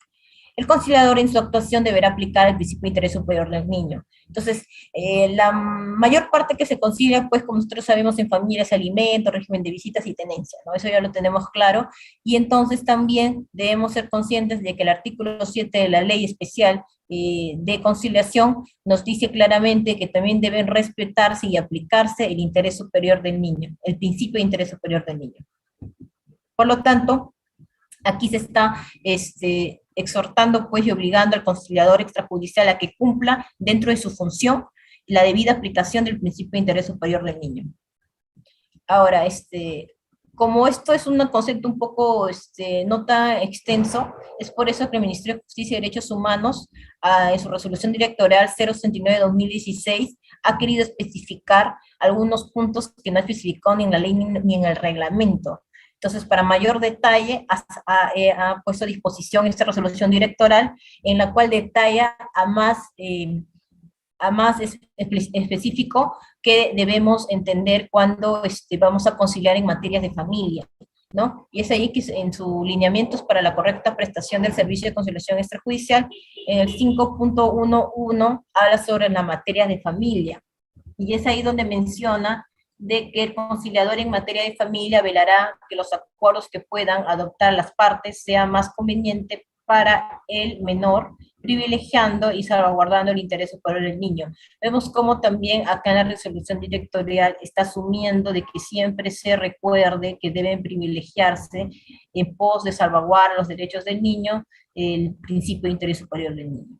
El conciliador en su actuación deberá aplicar el principio de interés superior del niño. Entonces, la mayor parte que se concilia, pues, como nosotros sabemos, en familias, alimentos, régimen de visitas y tenencia, ¿no? Eso ya lo tenemos claro. Y entonces también debemos ser conscientes de que el artículo 7 de la Ley Especial de Conciliación nos dice claramente que también deben respetarse y aplicarse el interés superior del niño, el principio de interés superior del niño. Por lo tanto, aquí se está exhortando pues y obligando al conciliador extrajudicial a que cumpla dentro de su función la debida aplicación del principio de interés superior del niño. Ahora, como esto es un concepto un poco no tan extenso, es por eso que el Ministerio de Justicia y Derechos Humanos, en su resolución directorial 069-2016, ha querido especificar algunos puntos que no ha especificado ni en la ley ni en el reglamento. Entonces, para mayor detalle, ha puesto a disposición esta resolución directoral en la cual detalla a más específico que debemos entender cuando vamos a conciliar en materias de familia, ¿no? Y es ahí que en sus lineamientos para la correcta prestación del servicio de conciliación extrajudicial, en el 5.11 habla sobre la materia de familia. Y es ahí donde menciona de que el conciliador en materia de familia velará que los acuerdos que puedan adoptar las partes sean más convenientes para el menor, privilegiando y salvaguardando el interés superior del niño. Vemos cómo también acá en la resolución directorial está asumiendo de que siempre se recuerde que deben privilegiarse en pos de salvaguardar los derechos del niño, el principio de interés superior del niño.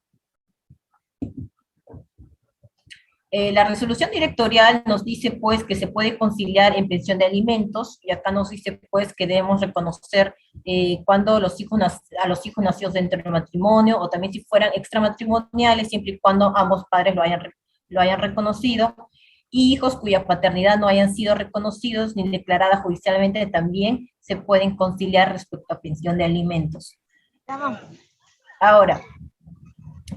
La resolución directorial nos dice, pues, que se puede conciliar en pensión de alimentos, y acá nos dice, pues, que debemos reconocer cuando a los hijos nacidos dentro del matrimonio, o también si fueran extramatrimoniales, siempre y cuando ambos padres lo hayan reconocido, y hijos cuya paternidad no hayan sido reconocidos ni declarada judicialmente, también se pueden conciliar respecto a pensión de alimentos. Ahora,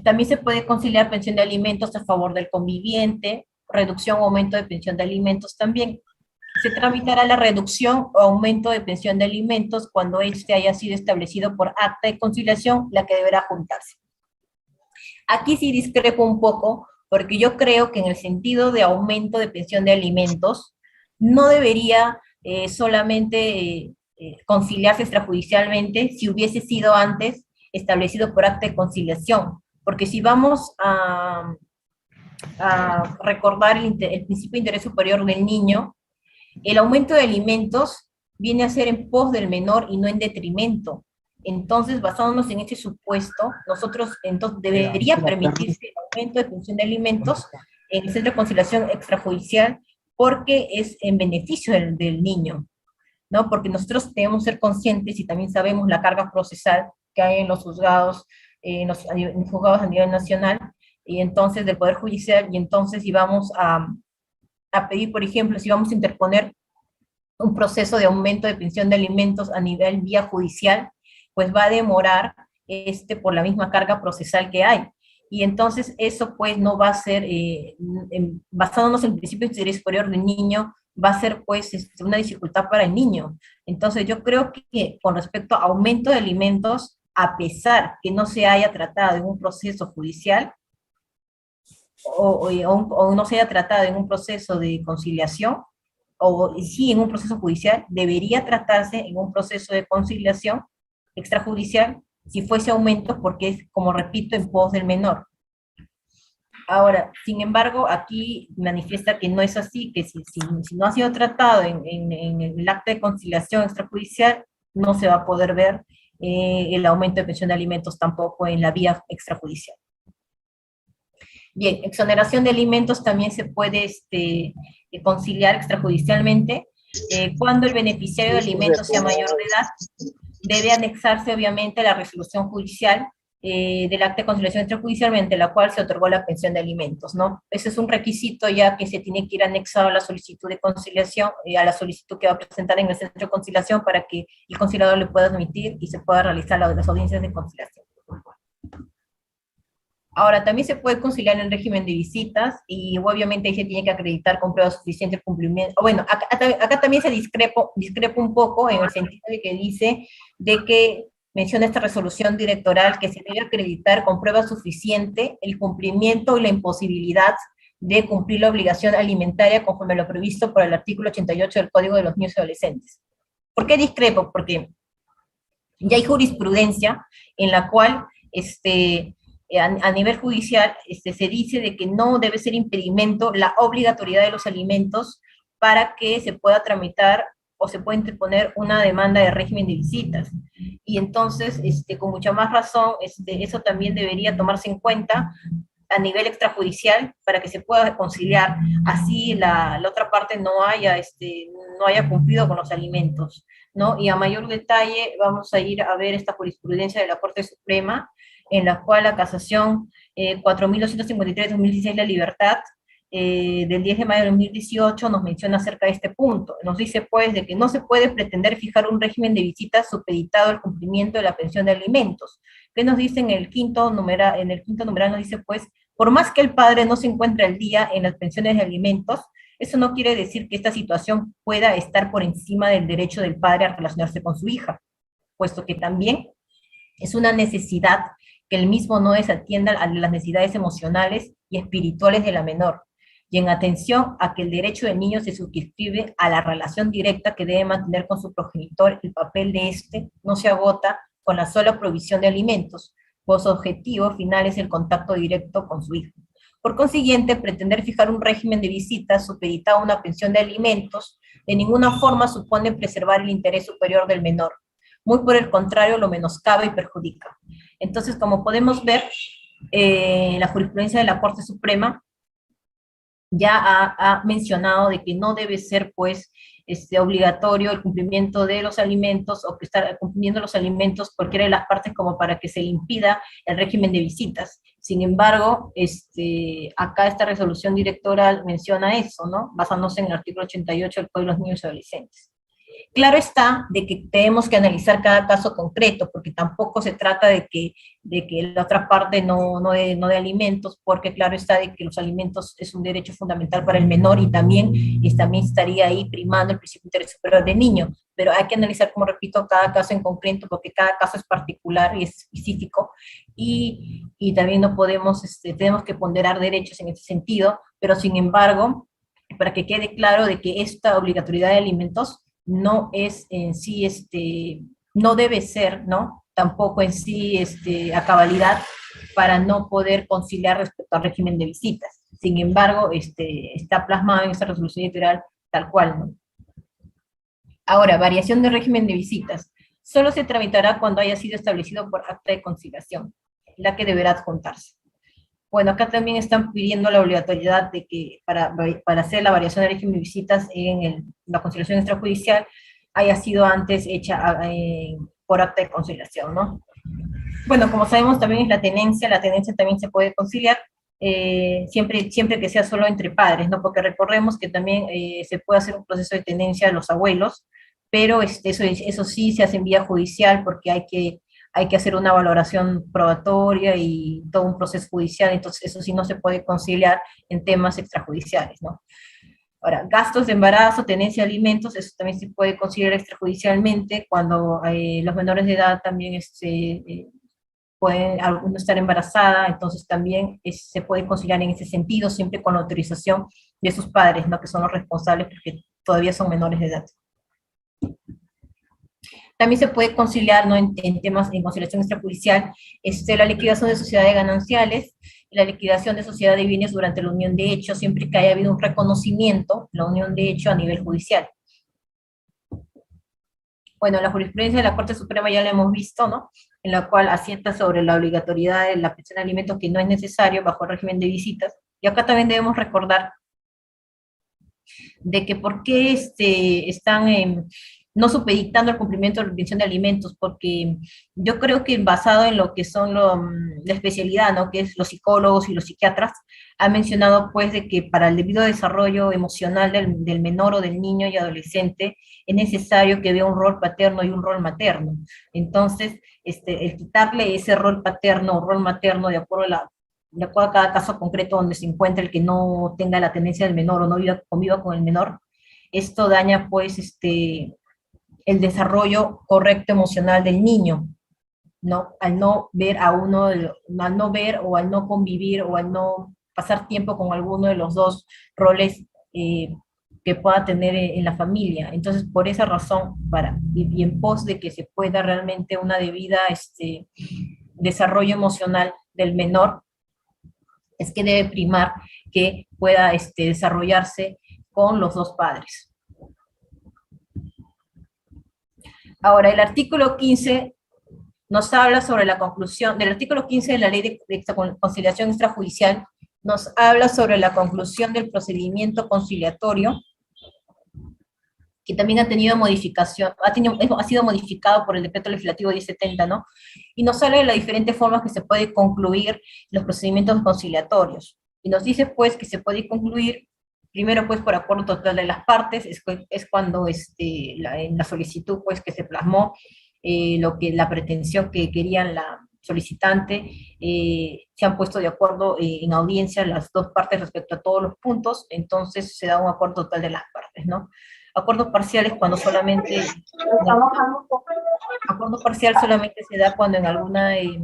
también se puede conciliar pensión de alimentos a favor del conviviente, reducción o aumento de pensión de alimentos también. Se tramitará la reducción o aumento de pensión de alimentos cuando éste haya sido establecido por acta de conciliación, la que deberá juntarse. Aquí sí discrepo un poco, porque yo creo que en el sentido de aumento de pensión de alimentos, no debería solamente conciliarse extrajudicialmente si hubiese sido antes establecido por acta de conciliación, porque si vamos a recordar el principio de interés superior del niño, el aumento de alimentos viene a ser en pos del menor y no en detrimento. Entonces, basándonos en este supuesto, nosotros entonces debería permitirse el aumento de pensión de alimentos en el centro de conciliación extrajudicial porque es en beneficio del niño, ¿no? Porque nosotros debemos ser conscientes y también sabemos la carga procesal que hay en los juzgados, en los juzgados a nivel nacional, y entonces del Poder Judicial, y entonces si vamos a pedir, por ejemplo, si vamos a interponer un proceso de aumento de pensión de alimentos a nivel vía judicial, pues va a demorar por la misma carga procesal que hay. Y entonces eso pues no va a ser, basándonos en el principio de interés superior del niño, va a ser pues una dificultad para el niño. Entonces yo creo que con respecto a aumento de alimentos, a pesar que no se haya tratado en un proceso judicial, o no se haya tratado en un proceso de conciliación, o sí en un proceso judicial, debería tratarse en un proceso de conciliación extrajudicial si fuese aumento, porque es, como repito, en pos del menor. Ahora, sin embargo, aquí manifiesta que no es así, que si no ha sido tratado en el acta de conciliación extrajudicial, no se va a poder ver el aumento de pensión de alimentos tampoco en la vía extrajudicial. Bien, exoneración de alimentos también se puede conciliar extrajudicialmente cuando el beneficiario de alimentos sea mayor de edad. Debe anexarse obviamente la resolución judicial del acta de conciliación extrajudicial mediante la cual se otorgó la pensión de alimentos, ¿no? Ese es un requisito ya que se tiene que ir anexado a la solicitud de conciliación, a la solicitud que va a presentar en el centro de conciliación para que el conciliador le pueda admitir y se pueda realizar las audiencias de conciliación. Ahora, también se puede conciliar en el régimen de visitas, y obviamente ahí se tiene que acreditar con pruebas suficientes el cumplimiento. Bueno, acá también se discrepo un poco en el sentido de que dice de que menciona esta resolución directoral que se debe acreditar con prueba suficiente el cumplimiento y la imposibilidad de cumplir la obligación alimentaria conforme a lo previsto por el artículo 88 del Código de los Niños y Adolescentes. ¿Por qué discrepo? Porque ya hay jurisprudencia en la cual a nivel judicial se dice de que no debe ser impedimento la obligatoriedad de los alimentos para que se pueda tramitar o se pueda interponer una demanda de régimen de visitas. Y entonces, con mucha más razón, eso también debería tomarse en cuenta a nivel extrajudicial para que se pueda conciliar, así la otra parte no haya cumplido con los alimentos, ¿no? Y a mayor detalle vamos a ir a ver esta jurisprudencia de la Corte Suprema, en la cual la casación 4.253-2016 La Libertad, del 10 de mayo de 2018, nos menciona acerca de este punto. Nos dice, pues, de que no se puede pretender fijar un régimen de visitas supeditado al cumplimiento de la pensión de alimentos. ¿Qué nos dice en el quinto numeral? En el quinto numeral nos dice, pues, por más que el padre no se encuentre al día en las pensiones de alimentos, eso no quiere decir que esta situación pueda estar por encima del derecho del padre a relacionarse con su hija, puesto que también es una necesidad que el mismo no desatienda a las necesidades emocionales y espirituales de la menor, y en atención a que el derecho del niño se suscribe a la relación directa que debe mantener con su progenitor, el papel de no se agota con la sola provisión de alimentos, pues su objetivo final es el contacto directo con su hijo. Por consiguiente, pretender fijar un régimen de visitas supeditado a una pensión de alimentos de ninguna forma supone preservar el interés superior del menor. Muy por el contrario, lo menoscaba y perjudica. Entonces, como podemos ver, la jurisprudencia de la Corte Suprema ya ha mencionado de que no debe ser, pues, obligatorio el cumplimiento de los alimentos o que estar cumpliendo los alimentos cualquiera de las partes como para que se le impida el régimen de visitas. Sin embargo, acá esta resolución directoral menciona eso, ¿no? Basándose en el artículo 88 del Código de los Niños y Adolescentes. Claro está de que tenemos que analizar cada caso concreto, porque tampoco se trata de que la otra parte no dé alimentos, porque claro está de que los alimentos es un derecho fundamental para el menor y también estaría ahí primando el principio de interés superior del niño, pero hay que analizar, como repito, cada caso en concreto, porque cada caso es particular y es específico, y también no podemos, tenemos que ponderar derechos en ese sentido, pero sin embargo, para que quede claro de que esta obligatoriedad de alimentos no es en sí, no debe ser, ¿no? Tampoco en sí a cabalidad para no poder conciliar respecto al régimen de visitas. Sin embargo, está plasmado en esta resolución editorial tal cual, ¿no? Ahora, variación del régimen de visitas. Solo se tramitará cuando haya sido establecido por acta de conciliación, la que deberá adjuntarse. Bueno, acá también están pidiendo la obligatoriedad de que para hacer la variación del régimen de visitas en la conciliación extrajudicial haya sido antes hecha por acta de conciliación, ¿no? Bueno, como sabemos también es la tenencia también se puede conciliar siempre que sea solo entre padres, ¿no? Porque recordemos que también se puede hacer un proceso de tenencia a los abuelos, pero eso sí se hace en vía judicial porque hay que hacer una valoración probatoria y todo un proceso judicial, entonces eso sí no se puede conciliar en temas extrajudiciales, ¿no? Ahora, gastos de embarazo, tenencia de alimentos, eso también se puede conciliar extrajudicialmente cuando los menores de edad también pueden alguno estar embarazada, entonces también se puede conciliar en ese sentido, siempre con la autorización de sus padres, ¿no? Que son los responsables porque todavía son menores de edad. También se puede conciliar, ¿no? en temas en conciliación extrajudicial, la liquidación de sociedades gananciales, la liquidación de sociedad de bienes durante la unión de hecho, siempre que haya habido un reconocimiento, la unión de hecho a nivel judicial. Bueno, la jurisprudencia de la Corte Suprema ya la hemos visto, ¿no? En la cual asienta sobre la obligatoriedad de la pensión de alimentos que no es necesario bajo el régimen de visitas. Y acá también debemos recordar de que por qué están no supeditando el cumplimiento de la pensión de alimentos, porque yo creo que basado en lo que son la especialidad, ¿no? Que es los psicólogos y los psiquiatras, han mencionado pues de que para el debido desarrollo emocional del menor o del niño y adolescente es necesario que vea un rol paterno y un rol materno. Entonces, el quitarle ese rol paterno o rol materno de acuerdo a cada caso concreto donde se encuentre el que no tenga la tendencia del menor o no conviva con el menor, esto daña pues el desarrollo correcto emocional del niño, ¿no? Al no ver al no ver o al no convivir o al no pasar tiempo con alguno de los dos roles que pueda tener en la familia. Entonces, por esa razón, y en pos de que se pueda realmente una debida desarrollo emocional del menor, es que debe primar que pueda desarrollarse con los dos padres. Ahora, el artículo 15 nos habla sobre la conclusión, del artículo 15 de la Ley de Conciliación Extrajudicial, nos habla sobre la conclusión del procedimiento conciliatorio, que también ha tenido modificación, ha sido modificado por el decreto legislativo 1070, ¿no? Y nos habla de las diferentes formas que se puede concluir los procedimientos conciliatorios. Y nos dice, pues, que se puede concluir primero, pues, por acuerdo total de las partes, es cuando en la solicitud, pues, que se plasmó la pretensión que querían la solicitante, se han puesto de acuerdo en audiencia las dos partes respecto a todos los puntos, entonces se da un acuerdo total de las partes, ¿no? Acuerdos parciales cuando solamente... Acuerdo parcial solamente se da cuando en alguna de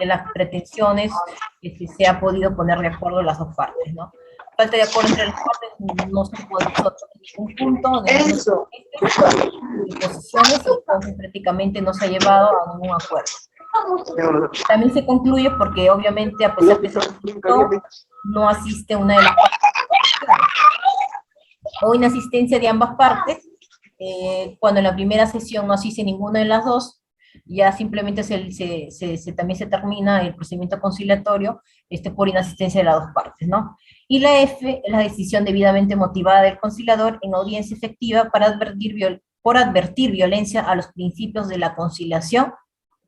las pretensiones se ha podido poner de acuerdo las dos partes, ¿no? Falta de acuerdo entre las partes, no se puede resolver ningún punto, de posiciones, y entonces prácticamente no se ha llevado a ningún acuerdo. También se concluye porque obviamente a pesar de que se solicitó, no asiste una de las partes, o inasistencia de ambas partes, cuando en la primera sesión no asiste ninguna de las dos, ya simplemente también se termina el procedimiento conciliatorio por inasistencia de las dos partes, ¿no? Y la F es la decisión debidamente motivada del conciliador en audiencia efectiva por advertir violencia a los principios de la conciliación,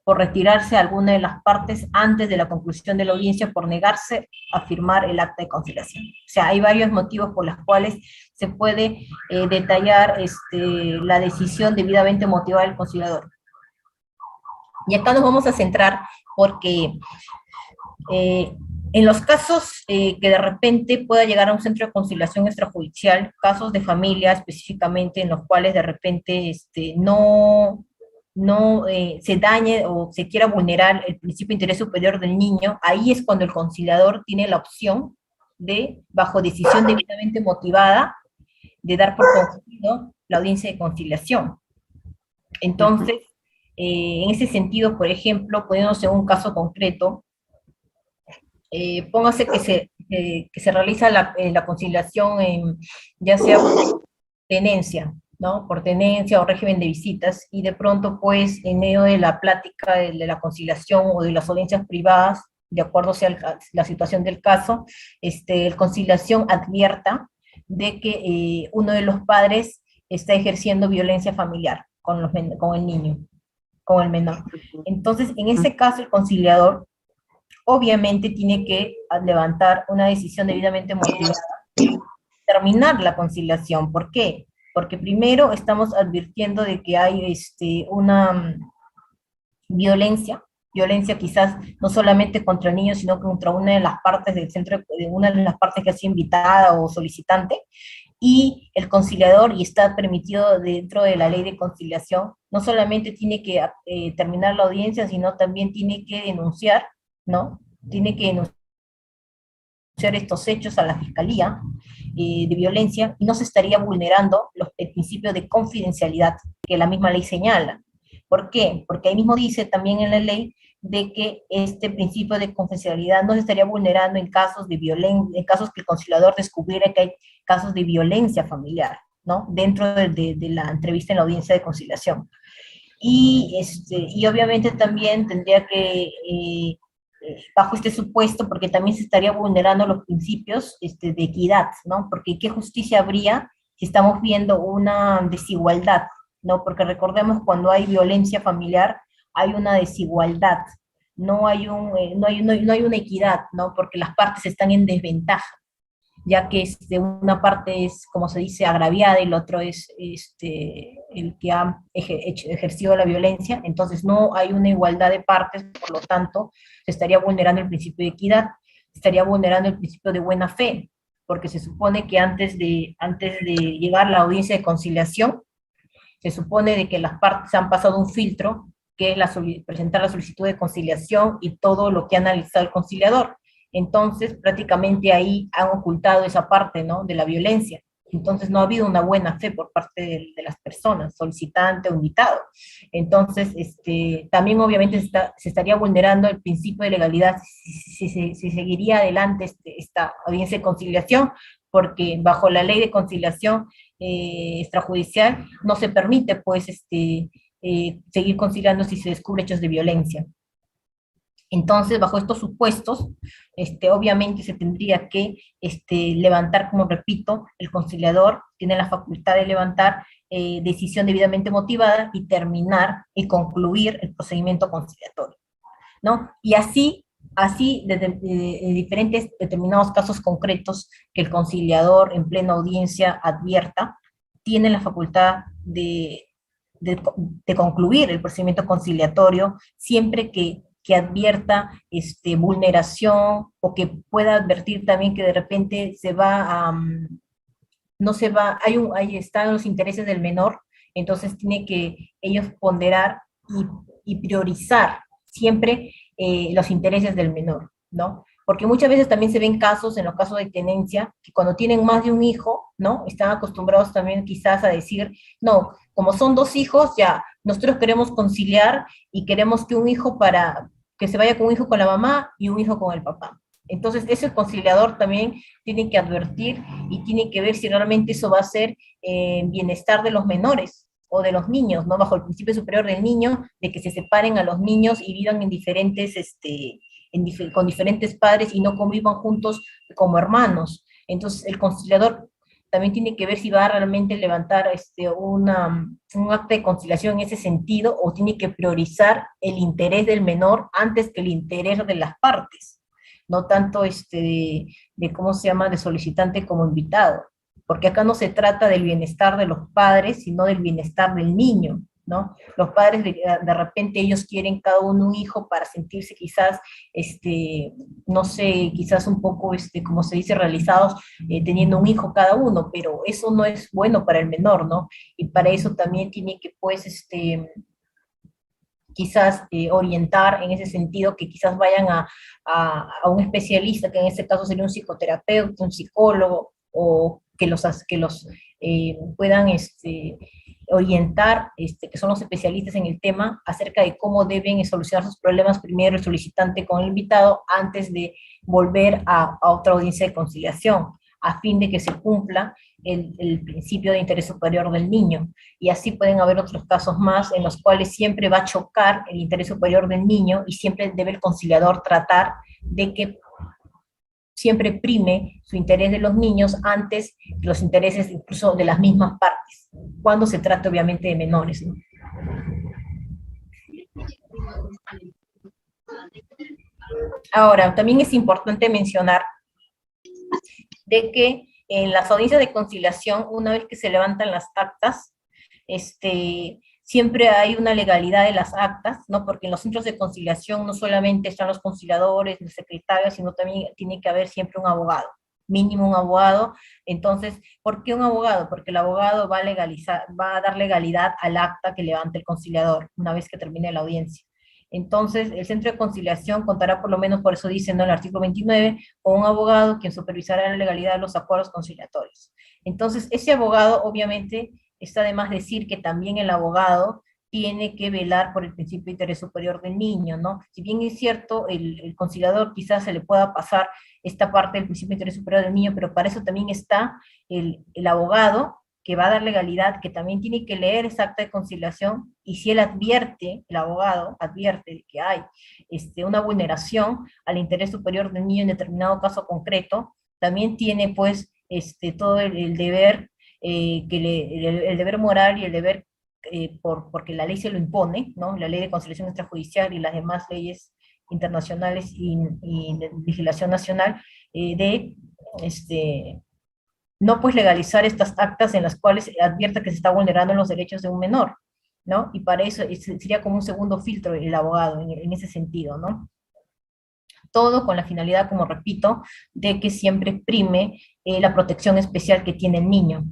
por retirarse a alguna de las partes antes de la conclusión de la audiencia, por negarse a firmar el acta de conciliación. O sea, hay varios motivos por los cuales se puede detallar la decisión debidamente motivada del conciliador. Y acá nos vamos a centrar porque en los casos que de repente pueda llegar a un centro de conciliación extrajudicial, casos de familia específicamente en los cuales de repente no se dañe o se quiera vulnerar el principio de interés superior del niño, ahí es cuando el conciliador tiene la opción de, bajo decisión debidamente motivada, de dar por concluido la audiencia de conciliación. Entonces, en ese sentido, por ejemplo, poniéndose un caso concreto, póngase que se realiza la conciliación ya sea por tenencia, ¿no? Por tenencia o régimen de visitas, y de pronto, pues, en medio de la plática de la conciliación o de las audiencias privadas, de acuerdo sea la situación del caso, el conciliación advierta de que uno de los padres está ejerciendo violencia familiar con el niño, con el menor. Entonces, en ese caso, el conciliador obviamente tiene que levantar una decisión debidamente motivada, terminar la conciliación. ¿Por qué? Porque primero estamos advirtiendo de que hay una violencia quizás no solamente contra el niño, sino contra una de las partes del centro, de una de las partes que ha sido invitada o solicitante, y el conciliador, y está permitido dentro de la ley de conciliación, no solamente tiene que terminar la audiencia, sino también tiene que denunciar, ¿no? Tiene que denunciar estos hechos a la Fiscalía de violencia, y no se estaría vulnerando el principio de confidencialidad que la misma ley señala. ¿Por qué? Porque ahí mismo dice también en la ley de que este principio de confidencialidad no se estaría vulnerando en casos de violencia, en casos que el conciliador descubriera que hay casos de violencia familiar, ¿no? Dentro de la entrevista en la audiencia de conciliación. Y obviamente también tendría que, bajo este supuesto, porque también se estaría vulnerando los principios de equidad, ¿no? Porque ¿qué justicia habría si estamos viendo una desigualdad, ¿no? Porque recordemos, cuando hay violencia familiar, hay una desigualdad, no hay una equidad, ¿no? Porque las partes están en desventaja, ya que una parte es, como se dice, agraviada, y el otro es el que ha ejercido la violencia. Entonces no hay una igualdad de partes, por lo tanto, se estaría vulnerando el principio de equidad, se estaría vulnerando el principio de buena fe, porque se supone que antes de llegar a la audiencia de conciliación, se supone de que las partes han pasado un filtro, que es presentar la solicitud de conciliación y todo lo que ha analizado el conciliador. Entonces, prácticamente ahí han ocultado esa parte, ¿no?, de la violencia. Entonces, no ha habido una buena fe por parte de las personas, solicitante o invitado. Entonces, también obviamente se estaría vulnerando el principio de legalidad si seguiría adelante esta audiencia de conciliación, porque bajo la ley de conciliación extrajudicial no se permite, pues, seguir conciliando si se descubre hechos de violencia. Entonces, bajo estos supuestos, obviamente se tendría que levantar, como repito, el conciliador tiene la facultad de levantar decisión debidamente motivada y terminar y concluir el procedimiento conciliatorio, ¿no? Y así en diferentes determinados casos concretos que el conciliador en plena audiencia advierta, tiene la facultad de concluir el procedimiento conciliatorio, siempre que advierta vulneración, o que pueda advertir también que de repente no se va, ahí están los intereses del menor. Entonces tiene que ellos ponderar y priorizar siempre los intereses del menor, ¿no? Porque muchas veces también se ven casos, en los casos de tenencia, que cuando tienen más de un hijo, ¿no?, están acostumbrados también quizás a decir, no, como son 2 hijos, ya, nosotros queremos conciliar y queremos que un hijo que se vaya con un hijo con la mamá y un hijo con el papá. Entonces, ese conciliador también tiene que advertir y tiene que ver si realmente eso va a ser bienestar de los menores, o de los niños, ¿no? Bajo el principio superior del niño, de que se separen a los niños y vivan en diferentes, con diferentes padres y no convivan juntos como hermanos. Entonces, el conciliador también tiene que ver si va a realmente levantar un acta de conciliación en ese sentido, o tiene que priorizar el interés del menor antes que el interés de las partes, no tanto de cómo se llama, de solicitante como invitado, porque acá no se trata del bienestar de los padres, sino del bienestar del niño, ¿no? Los padres de repente ellos quieren cada uno un hijo para sentirse quizás, no sé, quizás un poco, como se dice, realizados teniendo un hijo cada uno, pero eso no es bueno para el menor, ¿no? Y para eso también tiene que, pues, quizás orientar en ese sentido, que quizás vayan a un especialista, que en este caso sería un psicoterapeuta, un psicólogo, o que los puedan orientar, que son los especialistas en el tema, acerca de cómo deben solucionar sus problemas primero el solicitante con el invitado, antes de volver a otra audiencia de conciliación, a fin de que se cumpla el principio de interés superior del niño. Y así pueden haber otros casos más en los cuales siempre va a chocar el interés superior del niño, y siempre debe el conciliador tratar de que siempre prime su interés de los niños antes que los intereses incluso de las mismas partes, cuando se trata obviamente de menores, ¿no? Ahora, también es importante mencionar de que en las audiencias de conciliación, una vez que se levantan las actas, siempre hay una legalidad de las actas, ¿no? Porque en los centros de conciliación no solamente están los conciliadores, los secretarios, sino también tiene que haber siempre un abogado, mínimo un abogado. Entonces, ¿por qué un abogado? Porque el abogado va a legalizar, va a dar legalidad al acta que levante el conciliador una vez que termine la audiencia. Entonces, el centro de conciliación contará, por lo menos por eso dice, ¿no?, el artículo 29, con un abogado quien supervisará la legalidad de los acuerdos conciliatorios. Entonces, ese abogado, obviamente, está de más decir que también el abogado tiene que velar por el principio de interés superior del niño, ¿no? Si bien es cierto, el conciliador quizás se le pueda pasar esta parte del principio de interés superior del niño, pero para eso también está el abogado, que va a dar legalidad, que también tiene que leer esa acta de conciliación, y si él advierte, el abogado advierte de que hay una vulneración al interés superior del niño en determinado caso concreto, también tiene pues todo el deber, el deber moral y el deber, porque la ley se lo impone, ¿no? La ley de conciliación extrajudicial y las demás leyes internacionales y de legislación nacional, de no pues legalizar estas actas en las cuales advierta que se está vulnerando los derechos de un menor, ¿no? Y para eso sería como un segundo filtro el abogado en ese sentido, ¿no? Todo con la finalidad, como repito, de que siempre prime la protección especial que tiene el niño.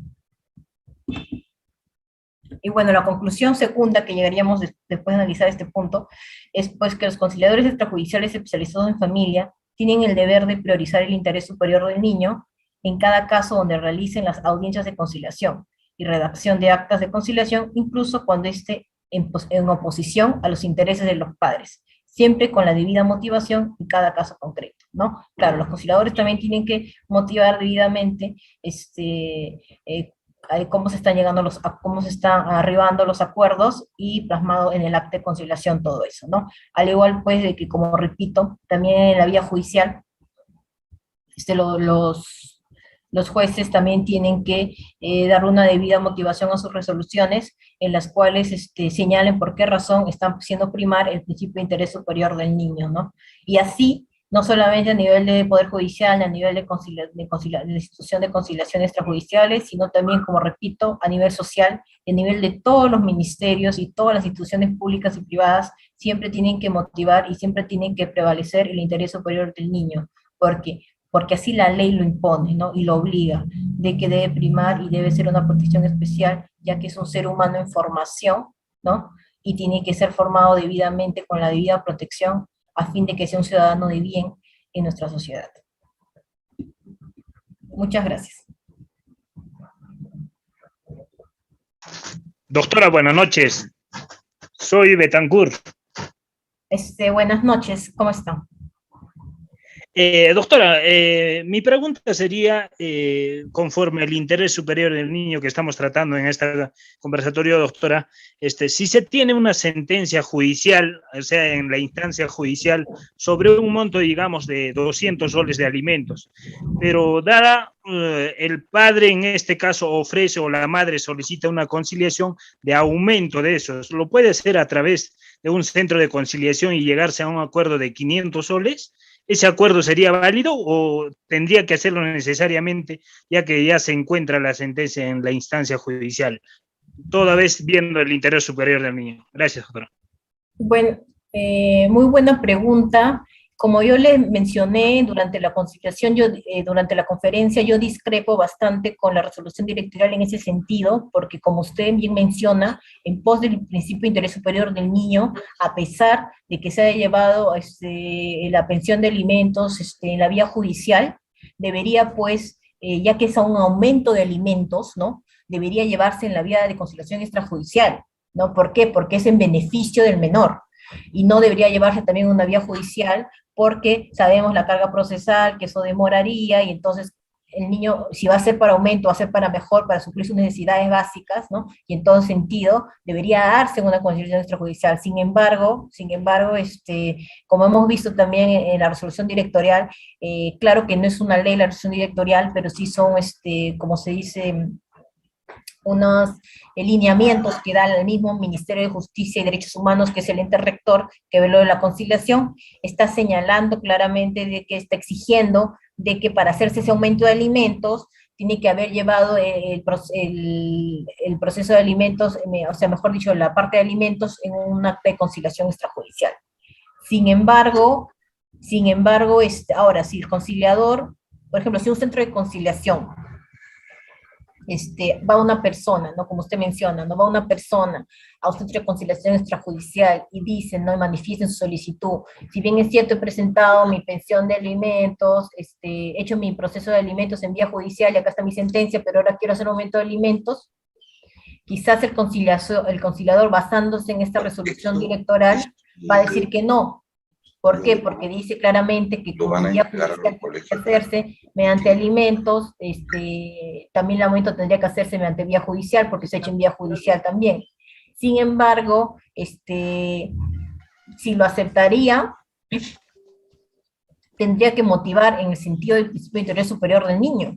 Y bueno, la conclusión segunda que llegaríamos después de analizar este punto es pues que los conciliadores extrajudiciales especializados en familia tienen el deber de priorizar el interés superior del niño en cada caso donde realicen las audiencias de conciliación y redacción de actas de conciliación, incluso cuando esté en oposición a los intereses de los padres, siempre con la debida motivación en cada caso concreto, ¿no? Claro, los conciliadores también tienen que motivar debidamente cómo se están llegando cómo se están arribando los acuerdos, y plasmado en el acta de conciliación todo eso, ¿no? Al igual pues de que, como repito, también en la vía judicial, los jueces también tienen que dar una debida motivación a sus resoluciones, en las cuales señalen por qué razón están haciendo primar el principio de interés superior del niño, ¿no? Y así, no solamente a nivel de Poder Judicial, a nivel de la institución de conciliación extrajudiciales, sino también, como repito, a nivel social, y a nivel de todos los ministerios y todas las instituciones públicas y privadas, siempre tienen que motivar y siempre tienen que prevalecer el interés superior del niño, porque así la ley lo impone, ¿no? Y lo obliga, de que debe primar y debe ser una protección especial, ya que es un ser humano en formación, ¿no? Y tiene que ser formado debidamente con la debida protección, a fin de que sea un ciudadano de bien en nuestra sociedad. Muchas gracias. Doctora, buenas noches. Soy Betancourt. Buenas noches, ¿cómo están? Doctora, mi pregunta sería, conforme al interés superior del niño que estamos tratando en este conversatorio, doctora, si se tiene una sentencia judicial, o sea, en la instancia judicial, sobre un monto, digamos, de 200 soles de alimentos, pero dada el padre en este caso ofrece o la madre solicita una conciliación de aumento de esos, ¿lo puede hacer a través de un centro de conciliación y llegarse a un acuerdo de 500 soles? ¿Ese acuerdo sería válido o tendría que hacerlo necesariamente, ya que ya se encuentra la sentencia en la instancia judicial, toda vez viendo el interés superior del niño? Gracias, doctora. Bueno, muy buena pregunta. Como yo le mencioné durante la conciliación, durante la conferencia, yo discrepo bastante con la resolución directorial en ese sentido, porque como usted bien menciona, en pos del principio de interés superior del niño, a pesar de que se haya llevado la pensión de alimentos en la vía judicial, debería pues, ya que es un aumento de alimentos, ¿no? Debería llevarse en la vía de conciliación extrajudicial, ¿no? ¿Por qué? Porque es en beneficio del menor, y no debería llevarse también una vía judicial, porque sabemos la carga procesal, que eso demoraría, y entonces el niño, si va a ser para aumento, va a ser para mejor, para suplir sus necesidades básicas, ¿no? Y en todo sentido, debería darse una conciliación extrajudicial. Sin embargo, como hemos visto también en la resolución directorial, claro que no es una ley la resolución directorial, pero sí son, como se dice, unos lineamientos que da el mismo Ministerio de Justicia y Derechos Humanos, que es el ente rector que ve lo de la conciliación, está señalando claramente de que está exigiendo de que para hacerse ese aumento de alimentos tiene que haber llevado el proceso de alimentos, o sea, mejor dicho, la parte de alimentos en un acta de conciliación extrajudicial. Sin embargo, ahora, si el conciliador, por ejemplo, si un centro de conciliación va una persona, ¿no? Como usted menciona, ¿no? Va una persona a un centro de conciliación extrajudicial y dice, ¿no? Y manifiesta en su solicitud, si bien es cierto, he presentado mi pensión de alimentos, he hecho mi proceso de alimentos en vía judicial y acá está mi sentencia, pero ahora quiero hacer un aumento de alimentos, quizás el conciliador, basándose en esta resolución directoral, va a decir que no. ¿Por qué? Porque dice claramente que como vía judicial tiene que hacerse mediante alimentos, también el aumento tendría que hacerse mediante vía judicial, porque se ha hecho en vía judicial también. Sin embargo, si lo aceptaría, tendría que motivar en el sentido del principio de interés superior del niño.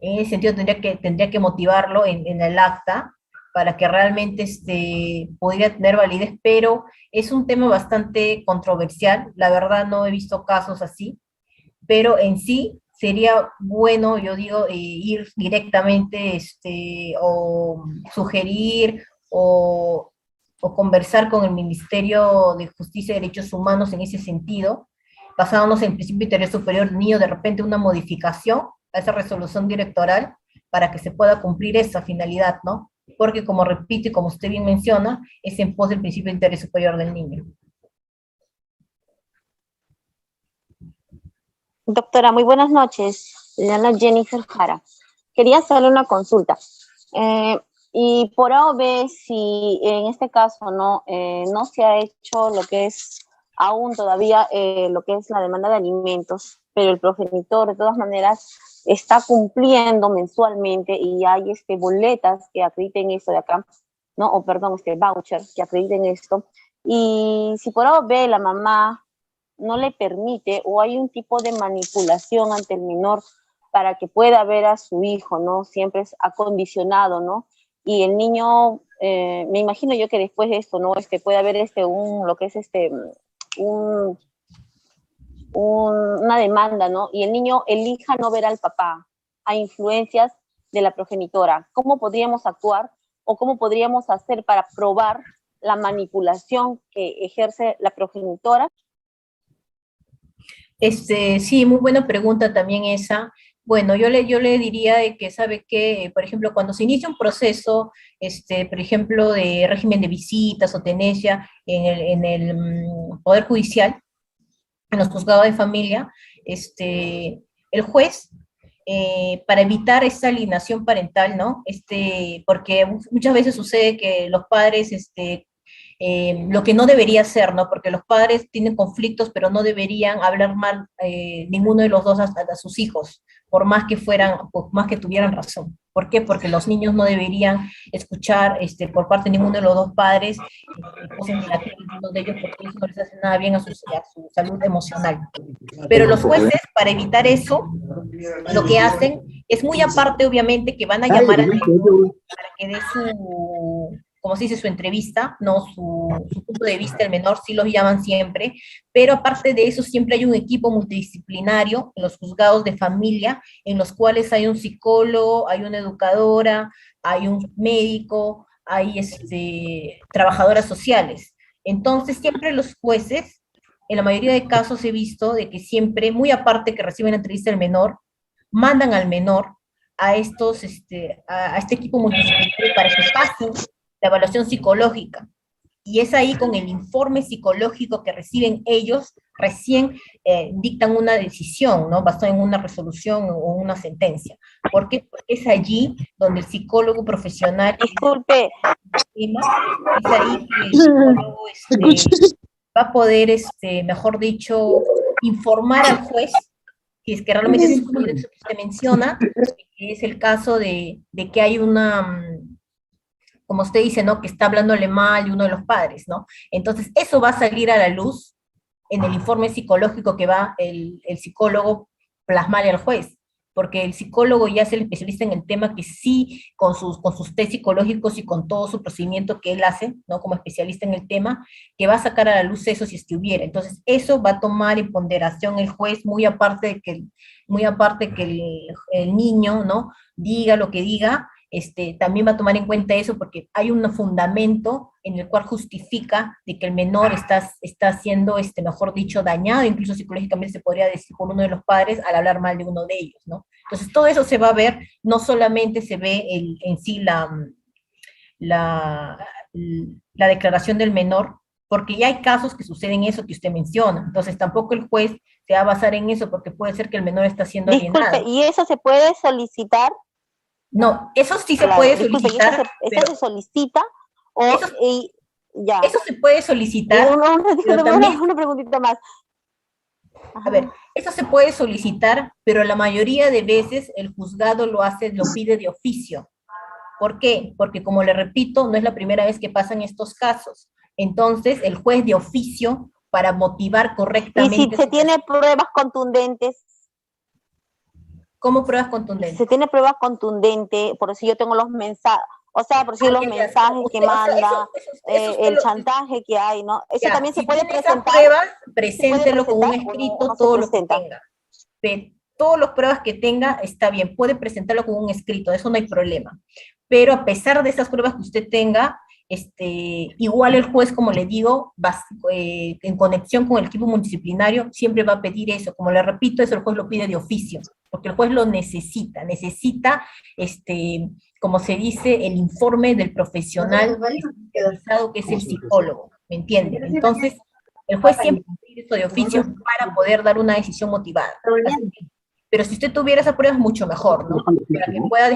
En ese sentido tendría que motivarlo en el acta, para que realmente podría tener validez, pero es un tema bastante controversial. La verdad no he visto casos así, pero en sí sería bueno, yo digo, ir directamente o sugerir o conversar con el Ministerio de Justicia y Derechos Humanos en ese sentido, basándonos en el principio de interés superior del niño, de repente una modificación a esa resolución directoral para que se pueda cumplir esa finalidad, ¿no? Porque, como repito y como usted bien menciona, es en pos del principio de interés superior del niño. Doctora, muy buenas noches. Le habla Jennifer Jara. Quería hacerle una consulta. Y por A o B, si en este caso no se ha hecho lo que es aún todavía lo que es la demanda de alimentos, pero el progenitor de todas maneras está cumpliendo mensualmente y hay boletas que acrediten esto de acá, ¿no? O perdón, voucher que acrediten esto. Y si por A o B la mamá no le permite o hay un tipo de manipulación ante el menor para que pueda ver a su hijo, ¿no? Siempre es acondicionado, ¿no? Y el niño, me imagino yo que después de esto, ¿no? Puede haber lo que es una demanda, ¿no? Y el niño elija no ver al papá a influencias de la progenitora. ¿Cómo podríamos actuar o cómo podríamos hacer para probar la manipulación que ejerce la progenitora? Sí, muy buena pregunta también esa. Bueno, yo le diría de que, sabe que, por ejemplo, cuando se inicia un proceso, por ejemplo, de régimen de visitas o tenencia en el Poder Judicial, en los juzgados de familia, el juez, para evitar esa alienación parental, ¿no? Porque muchas veces sucede que los padres lo que no debería ser, ¿no? Porque los padres tienen conflictos, pero no deberían hablar mal ninguno de los dos a sus hijos, por más que tuvieran razón. ¿Por qué? Porque los niños no deberían escuchar por parte de ninguno de los dos padres cosas negativas de uno de ellos, porque eso no les hace nada bien a su salud emocional. Pero los jueces, para evitar eso, lo que hacen es muy aparte, obviamente, que van a llamar al menor para que dé como se dice, su entrevista, no su punto de vista, el menor sí los llaman siempre, pero aparte de eso siempre hay un equipo multidisciplinario en los juzgados de familia, en los cuales hay un psicólogo, hay una educadora, hay un médico, hay trabajadoras sociales. Entonces siempre los jueces, en la mayoría de casos he visto de que siempre, muy aparte que reciben la entrevista del menor, mandan al menor a este equipo multidisciplinario para que pasen la evaluación psicológica. Y es ahí con el informe psicológico que reciben ellos, recién dictan una decisión, ¿no? Basada en una resolución o una sentencia. ¿Por qué? Porque es allí donde el psicólogo profesional... Disculpe. Es ahí que el psicólogo va a poder, mejor dicho, informar al juez, si es que realmente es eso que usted menciona, que es el caso de que hay una... como usted dice, ¿no? Que está hablándole mal de uno de los padres, ¿no? Entonces, eso va a salir a la luz en el informe psicológico que va el psicólogo plasmarle al juez, porque el psicólogo ya es el especialista en el tema que sí, con sus test psicológicos y con todo su procedimiento que él hace, ¿no? Como especialista en el tema, que va a sacar a la luz eso si es que hubiera. Entonces, eso va a tomar en ponderación el juez, muy aparte de que el niño, ¿no? Diga lo que diga, también va a tomar en cuenta eso porque hay un fundamento en el cual justifica de que el menor está siendo, mejor dicho, dañado, incluso psicológicamente se podría decir por uno de los padres al hablar mal de uno de ellos, ¿no? Entonces todo eso se va a ver, no solamente se ve en sí la declaración del menor, porque ya hay casos que suceden eso que usted menciona, entonces tampoco el juez se va a basar en eso porque puede ser que el menor está siendo alienado. Disculpe, ¿y eso se puede solicitar? No, eso sí se puede solicitar. ¿Eso se solicita? Ya. Eso se puede solicitar. Una preguntita más. A ver, eso se puede solicitar, pero la mayoría de veces el juzgado lo pide de oficio. ¿Por qué? Porque, como le repito, no es la primera vez que pasan estos casos. Entonces, el juez de oficio, para motivar correctamente... ¿Y si se tiene pruebas contundentes? ¿Cómo pruebas contundentes? Se tiene pruebas contundentes, por si yo tengo los mensajes, o sea, por si los mensajes que manda, el chantaje que hay, ¿no? Eso también se puede presentar. Pruebas, preséntelo con un escrito, todo lo que tenga. Todas las pruebas que tenga, está bien, puede presentarlo con un escrito, eso no hay problema. Pero a pesar de esas pruebas que usted tenga, igual el juez, como le digo, en conexión con el equipo multidisciplinario, siempre va a pedir eso. Como le repito, eso el juez lo pide de oficio, porque el juez lo necesita, como se dice, el informe del profesional especializado que es el psicólogo, ¿me entienden? Entonces, el juez siempre pide eso de oficio para poder dar una decisión motivada. Pero si usted tuviera esa prueba es mucho mejor, ¿no? Para que pueda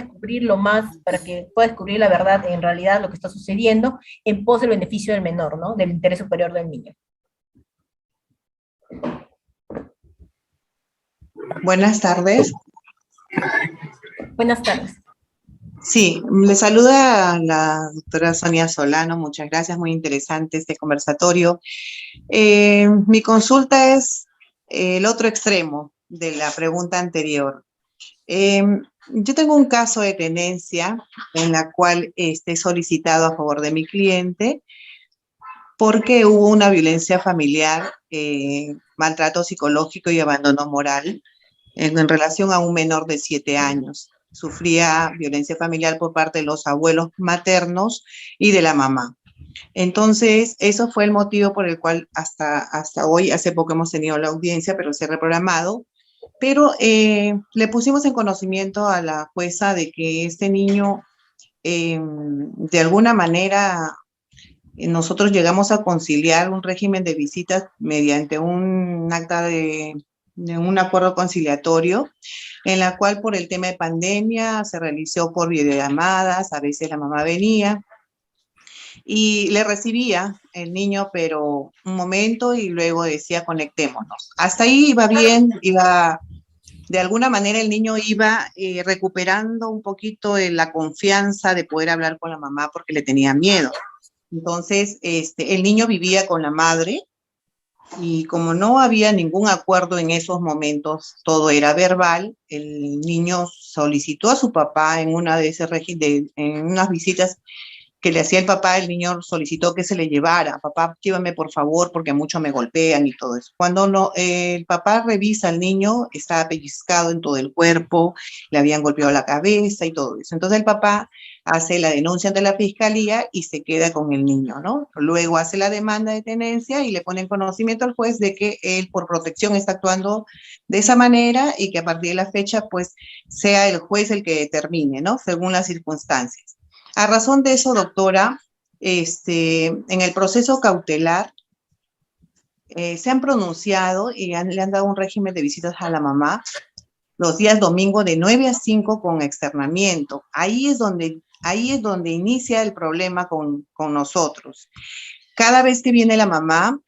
descubrir la verdad, en realidad, lo que está sucediendo, en pos del beneficio del menor, ¿no? Del interés superior del niño. Buenas tardes. Buenas tardes. Sí, le saluda la doctora Sonia Solano, muchas gracias, muy interesante este conversatorio. Mi consulta es el otro extremo de la pregunta anterior. Yo tengo un caso de tenencia en la cual he solicitado a favor de mi cliente porque hubo una violencia familiar, maltrato psicológico y abandono moral en relación a un menor de 7 años. Sufría violencia familiar por parte de los abuelos maternos y de la mamá. Entonces, eso fue el motivo por el cual hasta hoy, hace poco hemos tenido la audiencia, pero se ha reprogramado. Pero le pusimos en conocimiento a la jueza de que este niño, de alguna manera, nosotros llegamos a conciliar un régimen de visitas mediante un acta de un acuerdo conciliatorio, en la cual por el tema de pandemia se realizó por videollamadas, a veces la mamá venía, y le recibía el niño, pero un momento y luego decía conectémonos. Hasta ahí iba bien, de alguna manera el niño iba recuperando un poquito la confianza de poder hablar con la mamá porque le tenía miedo. Entonces, el niño vivía con la madre y como no había ningún acuerdo en esos momentos, todo era verbal, el niño solicitó a su papá en una de esas en unas visitas que le hacía el papá, el niño solicitó que se le llevara, papá, llévame por favor porque mucho me golpean y todo eso. Cuando el papá revisa al niño, estaba pellizcado en todo el cuerpo, le habían golpeado la cabeza y todo eso. Entonces el papá hace la denuncia ante la fiscalía y se queda con el niño, ¿no? Luego hace la demanda de tenencia y le pone en conocimiento al juez de que él por protección está actuando de esa manera y que a partir de la fecha, pues, sea el juez el que determine, ¿no? Según las circunstancias. A razón de eso, doctora, en el proceso cautelar se han pronunciado y le han dado un régimen de visitas a la mamá los días domingo de 9 a 5 con externamiento. Ahí es donde inicia el problema con nosotros. Cada vez que viene la mamá,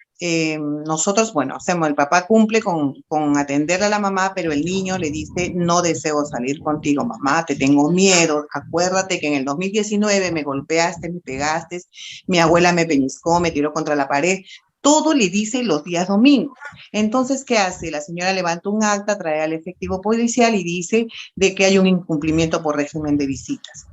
nosotros, bueno, el papá cumple con atender a la mamá, pero el niño le dice, no deseo salir contigo, mamá, te tengo miedo, acuérdate que en el 2019 me golpeaste, me pegaste, mi abuela me pellizcó, me tiró contra la pared, todo le dice los días domingos. Entonces, ¿qué hace? La señora levanta un acta, trae al efectivo policial y dice de que hay un incumplimiento por régimen de visitas.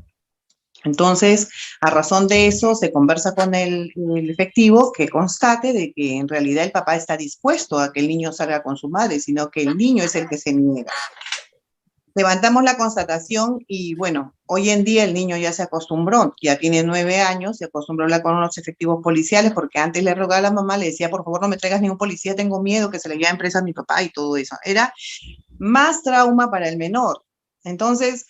Entonces, a razón de eso, se conversa con el efectivo que constate de que en realidad el papá está dispuesto a que el niño salga con su madre, sino que el niño es el que se niega. Levantamos la constatación y bueno, hoy en día el niño ya se acostumbró, ya tiene 9 años, se acostumbró a hablar con los efectivos policiales porque antes le rogaba a la mamá, le decía, por favor no me traigas ningún policía, tengo miedo que se le lleve presa a mi papá y todo eso. Era más trauma para el menor. Entonces,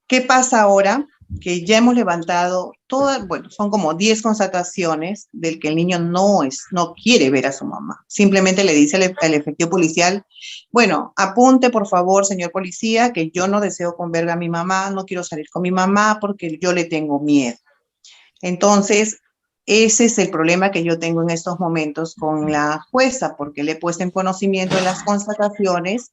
¿qué pasa ahora? Que ya hemos levantado todas, bueno, son como 10 constataciones del que el niño no quiere ver a su mamá. Simplemente le dice al efectivo policial, bueno, apunte por favor, señor policía, que yo no deseo ver a mi mamá, no quiero salir con mi mamá porque yo le tengo miedo. Entonces, ese es el problema que yo tengo en estos momentos con la jueza, porque le he puesto en conocimiento de las constataciones,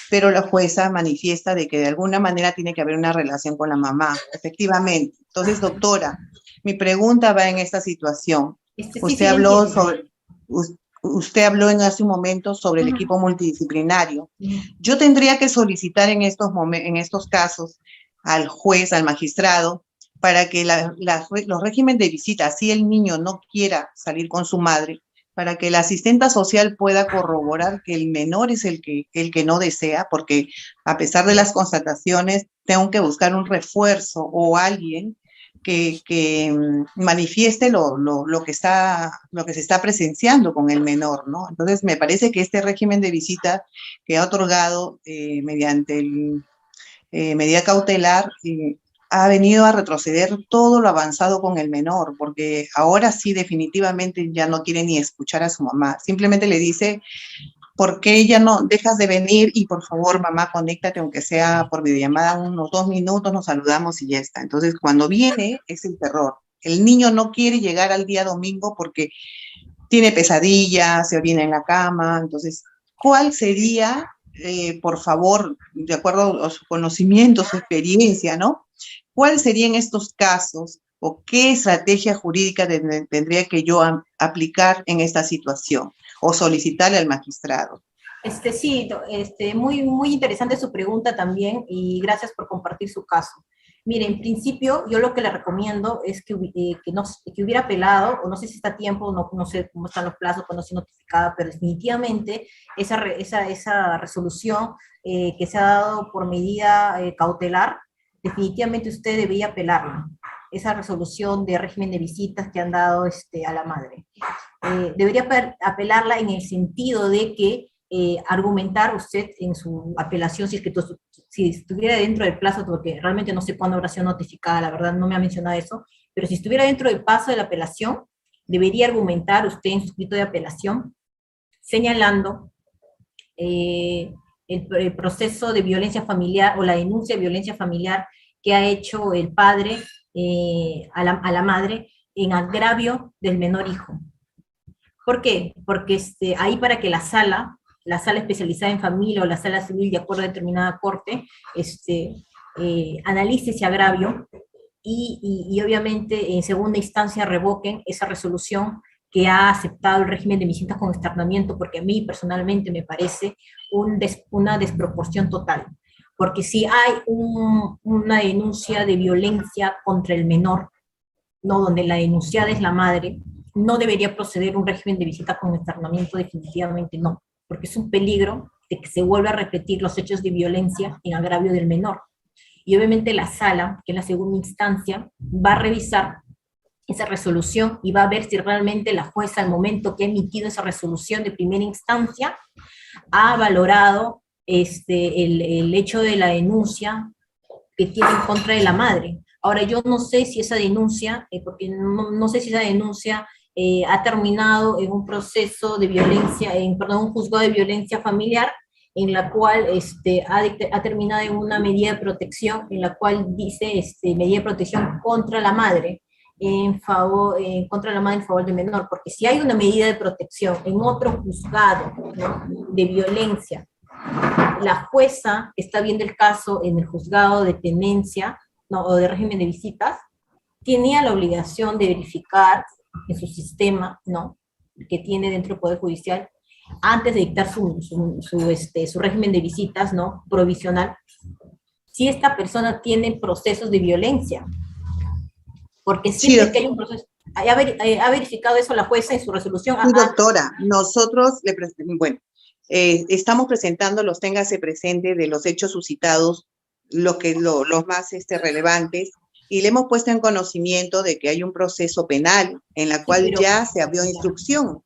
pero la jueza manifiesta de que de alguna manera tiene que haber una relación con la mamá, efectivamente. Entonces, doctora, mi pregunta va en esta situación. Usted habló hace un momento sobre el equipo multidisciplinario. Yo tendría que solicitar en estos casos al juez, al magistrado, para que los regímenes de visita, si el niño no quiera salir con su madre, para que la asistenta social pueda corroborar que el menor es el que no desea, porque a pesar de las constataciones, tengo que buscar un refuerzo o alguien que manifieste lo que se está presenciando con el menor, ¿no? Entonces, me parece que este régimen de visita que ha otorgado mediante medida cautelar ha venido a retroceder todo lo avanzado con el menor, porque ahora sí definitivamente ya no quiere ni escuchar a su mamá. Simplemente le dice, ¿por qué ya no dejas de venir? Y por favor, mamá, conéctate, aunque sea por videollamada, unos 2 minutos, nos saludamos y ya está. Entonces, cuando viene, es el terror. El niño no quiere llegar al día domingo porque tiene pesadillas, se orina en la cama. Entonces, ¿cuál sería, por favor, de acuerdo a su conocimiento, su experiencia, ¿no? ¿Cuál sería en estos casos o qué estrategia jurídica tendría que yo aplicar en esta situación o solicitarle al magistrado? Sí, muy, muy interesante su pregunta también y gracias por compartir su caso. Mire, en principio, yo lo que le recomiendo es que hubiera apelado, o no sé si está a tiempo, no sé cómo están los plazos, cuando se notificada, pero definitivamente esa resolución que se ha dado por medida cautelar, definitivamente usted debería apelarla, esa resolución de régimen de visitas que han dado a la madre. Debería apelarla en el sentido de que argumentar usted en su apelación, si estuviera dentro del plazo, porque realmente no sé cuándo habrá sido notificada, la verdad no me ha mencionado eso, pero si estuviera dentro del plazo de la apelación, debería argumentar usted en su escrito de apelación, señalando el proceso de violencia familiar o la denuncia de violencia familiar que ha hecho el padre a la madre, en agravio del menor hijo. ¿Por qué? Porque ahí para que la sala especializada en familia o la sala civil de acuerdo a determinada corte, analice ese agravio y obviamente en segunda instancia revoquen esa resolución que ha aceptado el régimen de visitas con externamiento, porque a mí personalmente me parece una desproporción total. Porque si hay una denuncia de violencia contra el menor, no, donde la denunciada es la madre, no debería proceder un régimen de visita con externamiento, definitivamente no, porque es un peligro de que se vuelva a repetir los hechos de violencia en agravio del menor. Y obviamente la sala, que es la segunda instancia, va a revisar esa resolución y va a ver si realmente la jueza al momento que ha emitido esa resolución de primera instancia ha valorado el hecho de la denuncia que tiene en contra de la madre. Ahora, yo no sé si esa denuncia, porque no sé si esa denuncia ha terminado en un proceso de violencia, un juzgado de violencia familiar, en la cual ha terminado en una medida de protección, en la cual dice medida de protección contra la madre, contra la madre en favor del menor, porque si hay una medida de protección en otro juzgado, ¿no?, de violencia, la jueza que está viendo el caso en el juzgado de tenencia, ¿no?, o de régimen de visitas, tenía la obligación de verificar en su sistema, ¿no?, que tiene dentro del Poder Judicial, antes de dictar su régimen de visitas, ¿no?, provisional, si esta persona tiene procesos de violencia. Porque siempre sí, que hay un proceso, ha verificado eso la jueza en su resolución. Sí, doctora, nosotros estamos presentando los téngase presente de los hechos suscitados, los más relevantes, y le hemos puesto en conocimiento de que hay un proceso penal en la cual ya se abrió instrucción.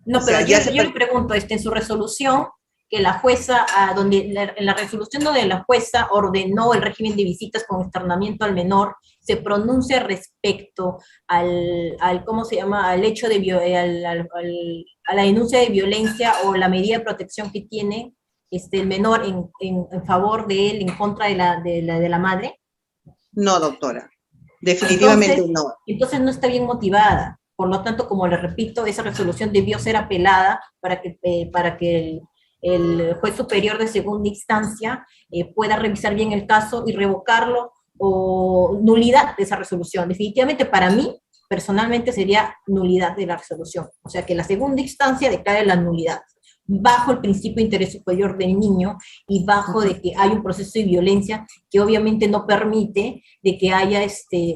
No, pero yo le pregunto, en su resolución, que la jueza, en la resolución donde la jueza ordenó el régimen de visitas con externamiento al menor, se pronuncia respecto ¿cómo se llama?, al hecho a la denuncia de violencia o la medida de protección que tiene el menor en favor de él, en contra de la madre. No, doctora, definitivamente no. Entonces no está bien motivada. Por lo tanto, como le repito, esa resolución debió ser apelada para que el juez superior de segunda instancia pueda revisar bien el caso y revocarlo, o nulidad de esa resolución. Definitivamente para mí, personalmente, sería nulidad de la resolución. O sea, que la segunda instancia declare la nulidad, bajo el principio de interés superior del niño y bajo de que hay un proceso de violencia que obviamente no permite de que haya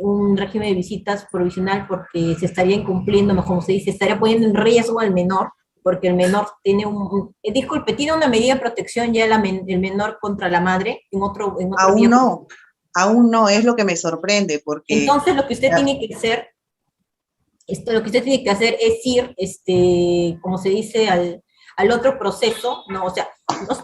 un régimen de visitas provisional, porque se estaría incumpliendo, como se dice, estaría poniendo en riesgo al menor, porque el menor tiene tiene una medida de protección ya el menor contra la madre en otro Aún no, es lo que me sorprende, porque... Entonces lo que usted tiene que hacer, es ir, como se dice, al otro proceso, ¿no? O sea,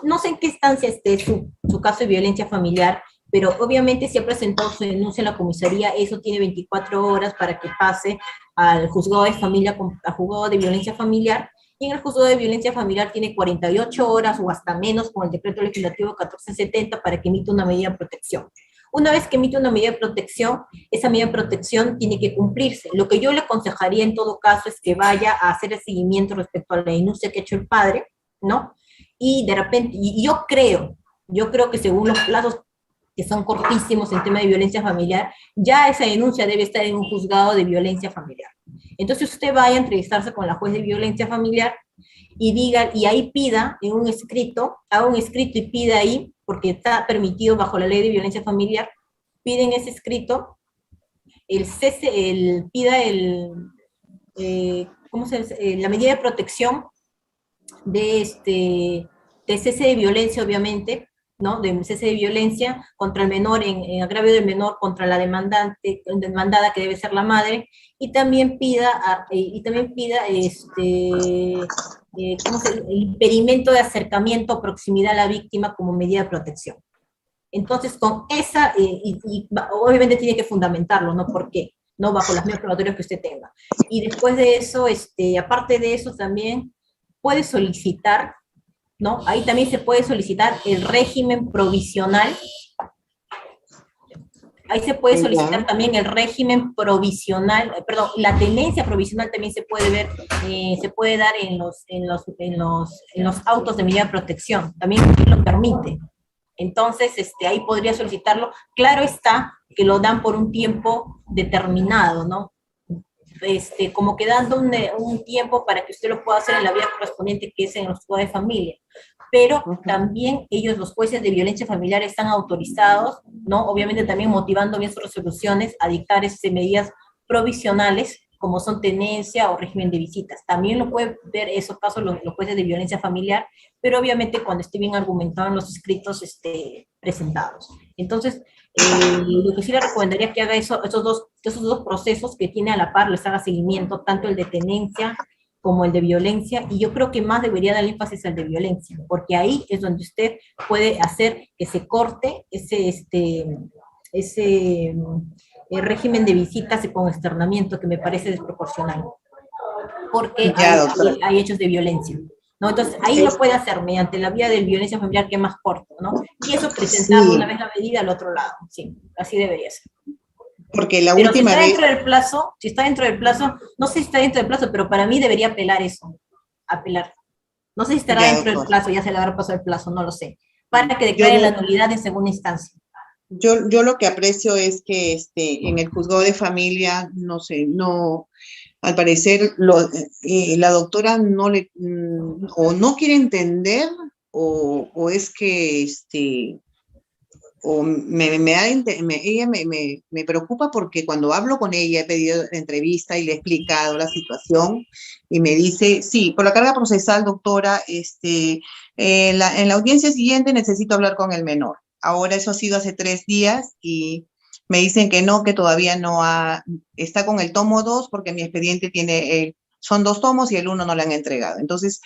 no sé en qué instancia esté su caso de violencia familiar, pero obviamente si ha presentado su denuncia en la comisaría, eso tiene 24 horas para que pase al juzgado de familia, al juzgado de violencia familiar, y en el juzgado de violencia familiar tiene 48 horas o hasta menos con el decreto legislativo 1470 para que emita una medida de protección. Una vez que emite una medida de protección, esa medida de protección tiene que cumplirse. Lo que yo le aconsejaría en todo caso es que vaya a hacer el seguimiento respecto a la denuncia que ha hecho el padre, ¿no? Y de repente, yo creo que según los plazos que son cortísimos en tema de violencia familiar, ya esa denuncia debe estar en un juzgado de violencia familiar. Entonces usted vaya a entrevistarse con la juez de violencia familiar y diga, y ahí pida en un escrito, haga un escrito y pida ahí, porque está permitido bajo la ley de violencia familiar, piden ese escrito, la medida de protección de cese de violencia, obviamente, ¿no? De cese de violencia contra el menor, en agravio del menor contra la demandada, que debe ser la madre, y también pida el impedimento de acercamiento o proximidad a la víctima como medida de protección. Entonces, con esa, obviamente tiene que fundamentarlo, ¿no? ¿Por qué? No bajo las medidas probatorias que usted tenga. Y después de eso, aparte de eso, también puede solicitar, ¿no? Ahí también se puede solicitar el régimen provisional Ahí se puede solicitar Ya. también el régimen provisional, perdón, la tenencia provisional también se puede ver, se puede dar en los autos de medida de protección, también lo permite. Entonces, ahí podría solicitarlo. Claro está que lo dan por un tiempo determinado, ¿no? Como que dando un tiempo para que usted lo pueda hacer en la vía correspondiente, que es en los juzgados de familia. Pero también ellos, los jueces de violencia familiar, están autorizados, ¿no? Obviamente también motivando bien sus resoluciones a dictar medidas provisionales, como son tenencia o régimen de visitas. También lo pueden ver esos casos los jueces de violencia familiar, pero obviamente cuando esté bien argumentado en los escritos presentados. Entonces, lo que sí le recomendaría que haga esos dos procesos que tiene a la par, les haga seguimiento, tanto el de tenencia como el de violencia, y yo creo que más debería dar énfasis al de violencia, porque ahí es donde usted puede hacer que se corte ese régimen de visitas con externamiento que me parece desproporcional, porque Ya, doctora. hay hechos de violencia, ¿no? Entonces, ahí lo puede hacer mediante la vía de violencia familiar, que es más corto, ¿no? Y eso presentarlo una vez la medida al otro lado, sí, así debería ser. Porque la Pero última si está vez... dentro del plazo, no sé si está dentro del plazo, pero para mí debería apelar eso, apelar. No sé si estará Ya, dentro del doctora. plazo, ya se le habrá pasado el plazo, no lo sé, para que declare la nulidad en segunda instancia. Yo lo que aprecio es que en el juzgado de familia, no sé, no, al parecer la doctora no le, o no quiere entender, o es que o ella me preocupa porque cuando hablo con ella he pedido entrevista y le he explicado la situación y me dice, sí, por la carga procesal, doctora, en la audiencia siguiente necesito hablar con el menor. Ahora eso ha sido hace 3 días y me dicen que no, que todavía no está con el tomo 2 porque mi expediente son 2 tomos y el 1 no le han entregado. Entonces,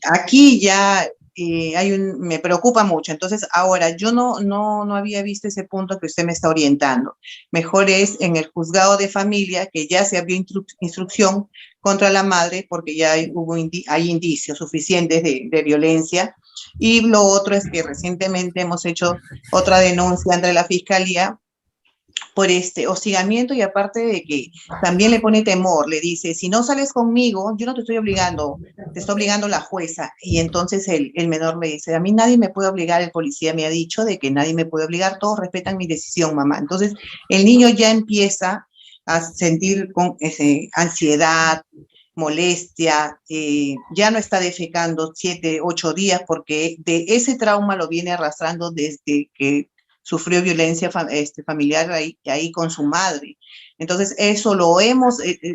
aquí ya me preocupa mucho. Entonces, ahora yo no había visto ese punto que usted me está orientando. Mejor es en el juzgado de familia, que ya se abrió instrucción contra la madre porque ya hay indicios suficientes de violencia. Y lo otro es que recientemente hemos hecho otra denuncia ante la fiscalía por hostigamiento, y aparte de que también le pone temor, le dice, si no sales conmigo, yo no te estoy obligando, te está obligando la jueza. Y entonces el menor le dice, a mí nadie me puede obligar, el policía me ha dicho de que nadie me puede obligar, todos respetan mi decisión, mamá. Entonces el niño ya empieza a sentir ansiedad, molestia, ya no está defecando 7, 8 días porque de ese trauma lo viene arrastrando desde que sufrió violencia familiar ahí con su madre. Entonces, eso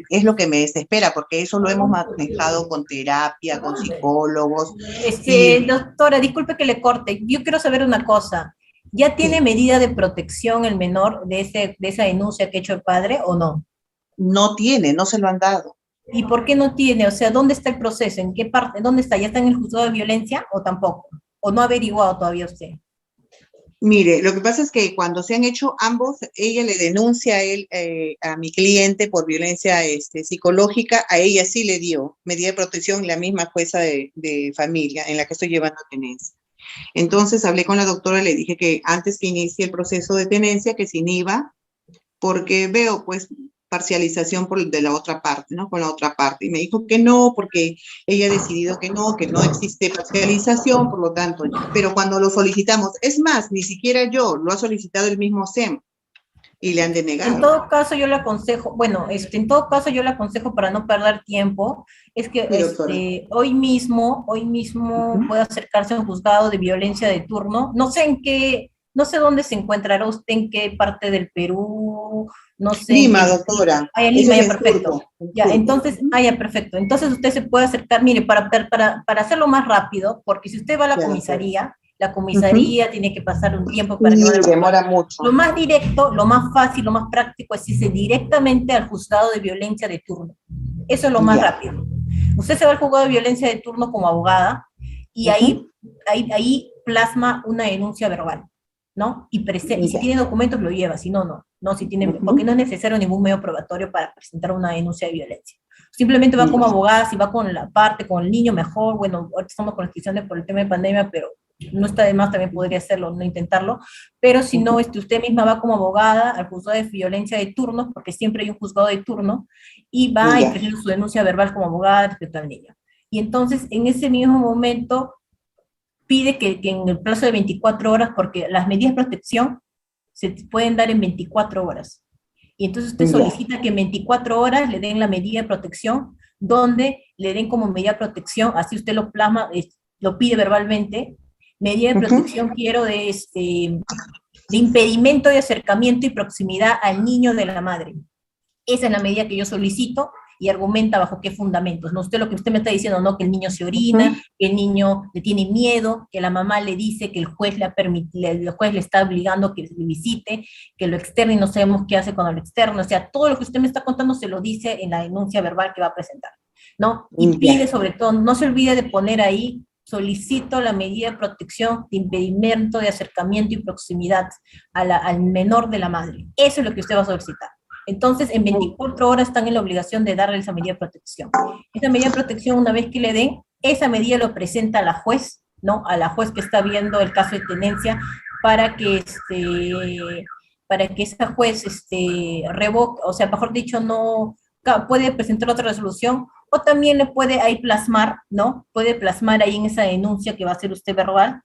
es lo que me desespera, porque eso lo hemos manejado con terapia, con psicólogos. Doctora, disculpe que le corte, yo quiero saber una cosa. ¿Ya tiene medida de protección el menor de esa denuncia que ha hecho el padre o no? No tiene, no se lo han dado. ¿Y por qué no tiene? O sea, ¿dónde está el proceso? ¿En qué parte? ¿Dónde está? ¿Ya está en el juzgado de violencia o tampoco? ¿O no ha averiguado todavía usted? Mire, lo que pasa es que cuando se han hecho ambos, ella le denuncia a mi cliente por violencia psicológica, a ella sí le dio medida de protección la misma jueza de familia en la que estoy llevando tenencia. Entonces hablé con la doctora y le dije que antes que inicie el proceso de tenencia, que se inhiba, porque veo pues parcialización de la otra parte, ¿no? Con la otra parte. Y me dijo que no, porque ella ha decidido que no existe parcialización, por lo tanto, pero cuando lo solicitamos, es más, ni siquiera yo, lo ha solicitado el mismo SEM y le han denegado. En todo caso, yo le aconsejo, para no perder tiempo, es que hoy mismo puede acercarse a un juzgado de violencia de turno. No sé dónde se encontrará usted, en qué parte del Perú, no sé. Lima, doctora. En Lima, ya, perfecto. Ya, entonces, ya, perfecto. Entonces usted se puede acercar, mire, para hacerlo más rápido, porque si usted va a la comisaría, tiene que pasar un tiempo para que demora mucho. Lo más directo, lo más fácil, lo más práctico es irse directamente al juzgado de violencia de turno. Eso es lo más rápido. Usted se va al juzgado de violencia de turno como abogada y ahí plasma una denuncia verbal, ¿no? Y si tiene documentos lo lleva, si no, no. Porque no es necesario ningún medio probatorio para presentar una denuncia de violencia. Simplemente va como abogada, si va con la parte, con el niño, mejor. Bueno, ahorita estamos con restricciones por el tema de pandemia, pero no está de más, también podría hacerlo, no intentarlo, pero si no, usted misma va como abogada al juzgado de violencia de turno, porque siempre hay un juzgado de turno, y va y presenta su denuncia verbal como abogada respecto al niño. Y entonces, en ese mismo momento, pide que en el plazo de 24 horas, porque las medidas de protección se pueden dar en 24 horas. Y entonces usted solicita que en 24 horas le den la medida de protección, donde le den como medida de protección, así usted lo plasma, lo pide verbalmente, medida de protección quiero de impedimento de acercamiento y proximidad al niño de la madre. Esa es la medida que yo solicito y argumenta bajo qué fundamentos. No, usted lo que usted me está diciendo, no, que el niño se orina, que el niño le tiene miedo, que la mamá le dice que el juez el juez le está obligando a que le visite, que lo externo y no sabemos qué hace con lo externo. O sea, todo lo que usted me está contando se lo dice en la denuncia verbal que va a presentar, ¿no? Y pide sobre todo, no se olvide de poner ahí, solicito la medida de protección de impedimento de acercamiento y proximidad al menor de la madre. Eso es lo que usted va a solicitar. Entonces, en 24 horas están en la obligación de darle esa medida de protección. Esa medida de protección, una vez que le den, esa medida lo presenta a la juez, ¿no? A la juez que está viendo el caso de tenencia, para que esa juez revoque, o sea, mejor dicho, no puede presentar otra resolución, o también le puede ahí plasmar, ¿no? Puede plasmar ahí en esa denuncia que va a hacer usted verbal,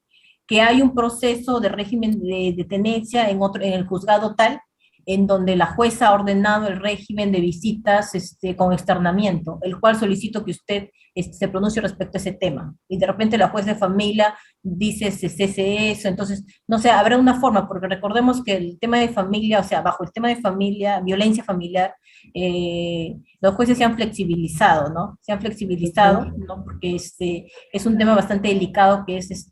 que hay un proceso de régimen de tenencia en el juzgado tal, en donde la jueza ha ordenado el régimen de visitas con externamiento, el cual solicito que usted se pronuncie respecto a ese tema. Y de repente la juez de familia dice se cese eso, entonces, no sé, habrá una forma, porque recordemos que el tema de familia, o sea, bajo el tema de familia, violencia familiar, los jueces se han flexibilizado, ¿no? Se han flexibilizado, ¿no? Porque es un tema bastante delicado que es,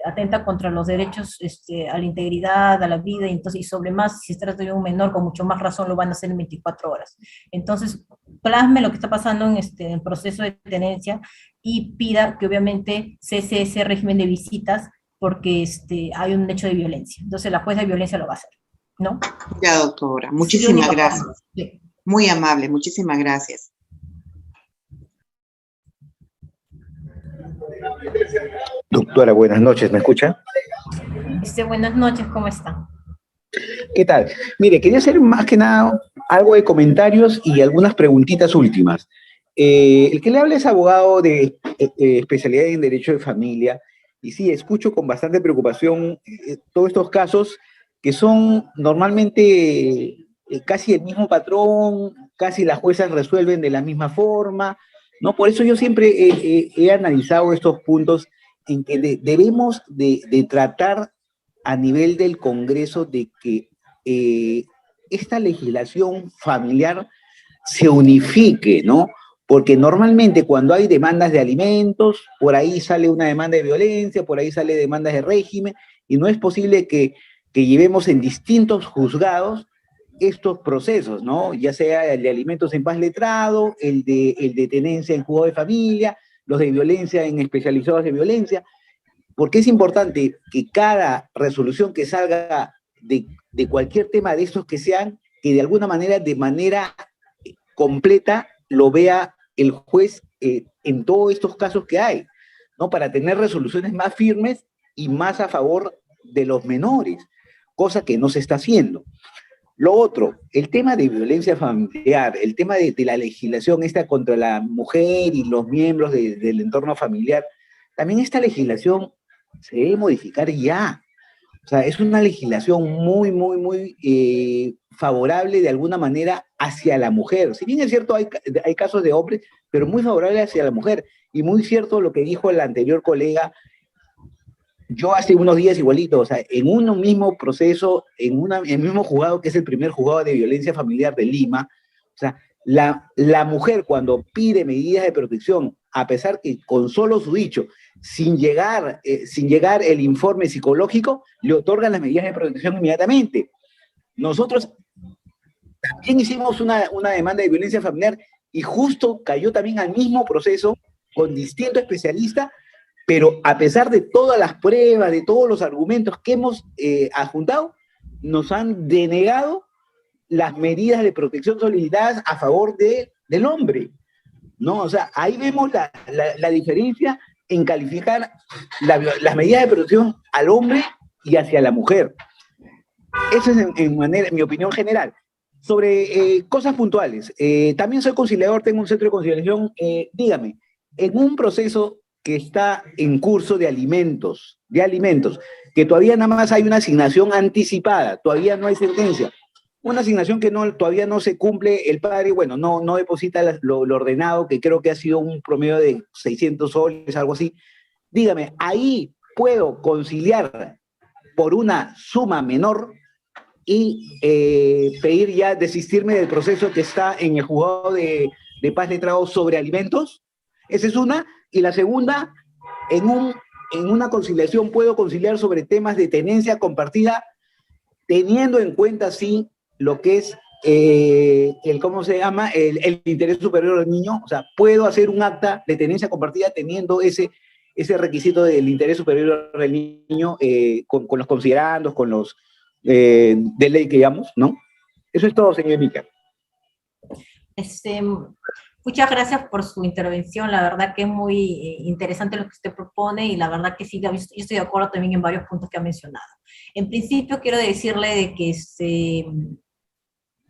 atenta contra los derechos a la integridad, a la vida, y entonces, y sobre más, si se trata de un menor, con mucho más razón lo van a hacer en 24 horas. Entonces, plasme lo que está pasando en el proceso de tenencia y pida que obviamente cese ese régimen de visitas porque hay un hecho de violencia. Entonces, la jueza de violencia lo va a hacer, ¿no? Ya, doctora, muchísimas gracias. Sí. Muy amable, muchísimas gracias. Doctora, buenas noches, ¿me escucha? Buenas noches, ¿cómo está? ¿Qué tal? Mire, quería hacer más que nada algo de comentarios y algunas preguntitas últimas. El que le habla es abogado de especialidad en Derecho de Familia, y sí, escucho con bastante preocupación todos estos casos que son normalmente casi el mismo patrón, casi las juezas resuelven de la misma forma, ¿no? Por eso yo siempre he analizado estos puntos en que debemos de tratar a nivel del Congreso de que esta legislación familiar se unifique, ¿no? Porque normalmente cuando hay demandas de alimentos, por ahí sale una demanda de violencia, por ahí sale demandas de régimen, y no es posible que llevemos en distintos juzgados estos procesos, ¿no? Ya sea el de alimentos en paz letrado, el de tenencia en juzgado de familia, los de violencia en especializados de violencia, porque es importante que cada resolución que salga de cualquier tema de estos que sean, que de alguna manera, de manera completa, lo vea el juez en todos estos casos que hay, ¿no? Para tener resoluciones más firmes y más a favor de los menores, cosa que no se está haciendo. Lo otro, el tema de violencia familiar, el tema de la legislación esta contra la mujer y los miembros del entorno familiar, también esta legislación se debe modificar ya. O sea, es una legislación muy, muy, muy favorable de alguna manera hacia la mujer. Si bien es cierto, hay casos de hombres, pero muy favorable hacia la mujer. Y muy cierto lo que dijo el anterior colega. Yo hace unos días igualito, o sea, en un mismo proceso, en el mismo juzgado, que es el primer juzgado de violencia familiar de Lima, o sea, la mujer cuando pide medidas de protección, a pesar que con solo su dicho, sin llegar el informe psicológico, le otorgan las medidas de protección inmediatamente. Nosotros también hicimos una demanda de violencia familiar y justo cayó también al mismo proceso con distinto especialista, pero a pesar de todas las pruebas, de todos los argumentos que hemos adjuntado, nos han denegado las medidas de protección solicitadas a favor del hombre, ¿no? O sea, ahí vemos la diferencia en calificar las medidas de protección al hombre y hacia la mujer. Eso es en mi opinión general. Sobre cosas puntuales, también soy conciliador, tengo un centro de conciliación. Dígame, en un proceso que está en curso de alimentos, que todavía nada más hay una asignación anticipada, todavía no hay sentencia, una asignación que todavía no se cumple, el padre, bueno, no deposita lo ordenado, que creo que ha sido un promedio de 600 soles, algo así. Dígame, ahí puedo conciliar por una suma menor y pedir ya desistirme del proceso que está en el juzgado de paz letrado sobre alimentos. Esa es una. Y la segunda, en una conciliación puedo conciliar sobre temas de tenencia compartida, teniendo en cuenta, sí, lo que es ¿cómo se llama? El interés superior del niño. O sea, puedo hacer un acta de tenencia compartida teniendo ese requisito del interés superior del niño, con los considerandos, con los de ley que digamos, ¿no? Eso es todo, señor Mica. Muchas gracias por su intervención, la verdad que es muy interesante lo que usted propone, y la verdad que sí, yo estoy de acuerdo también en varios puntos que ha mencionado. En principio quiero decirle de que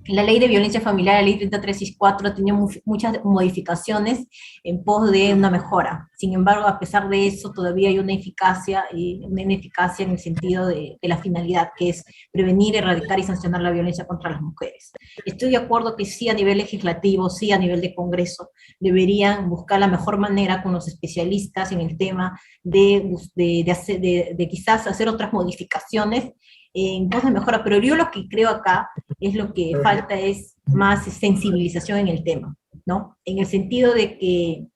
la ley de violencia familiar, la ley 3364, tiene muchas modificaciones en pos de una mejora. Sin embargo, a pesar de eso, todavía hay una ineficacia en el sentido de la finalidad, que es prevenir, erradicar y sancionar la violencia contra las mujeres. Estoy de acuerdo que sí, a nivel legislativo, sí, a nivel de Congreso, deberían buscar la mejor manera con los especialistas en el tema de quizás hacer otras modificaciones en pos de mejora, pero yo lo que creo acá es lo que falta es más sensibilización en el tema, ¿no? En el sentido de que,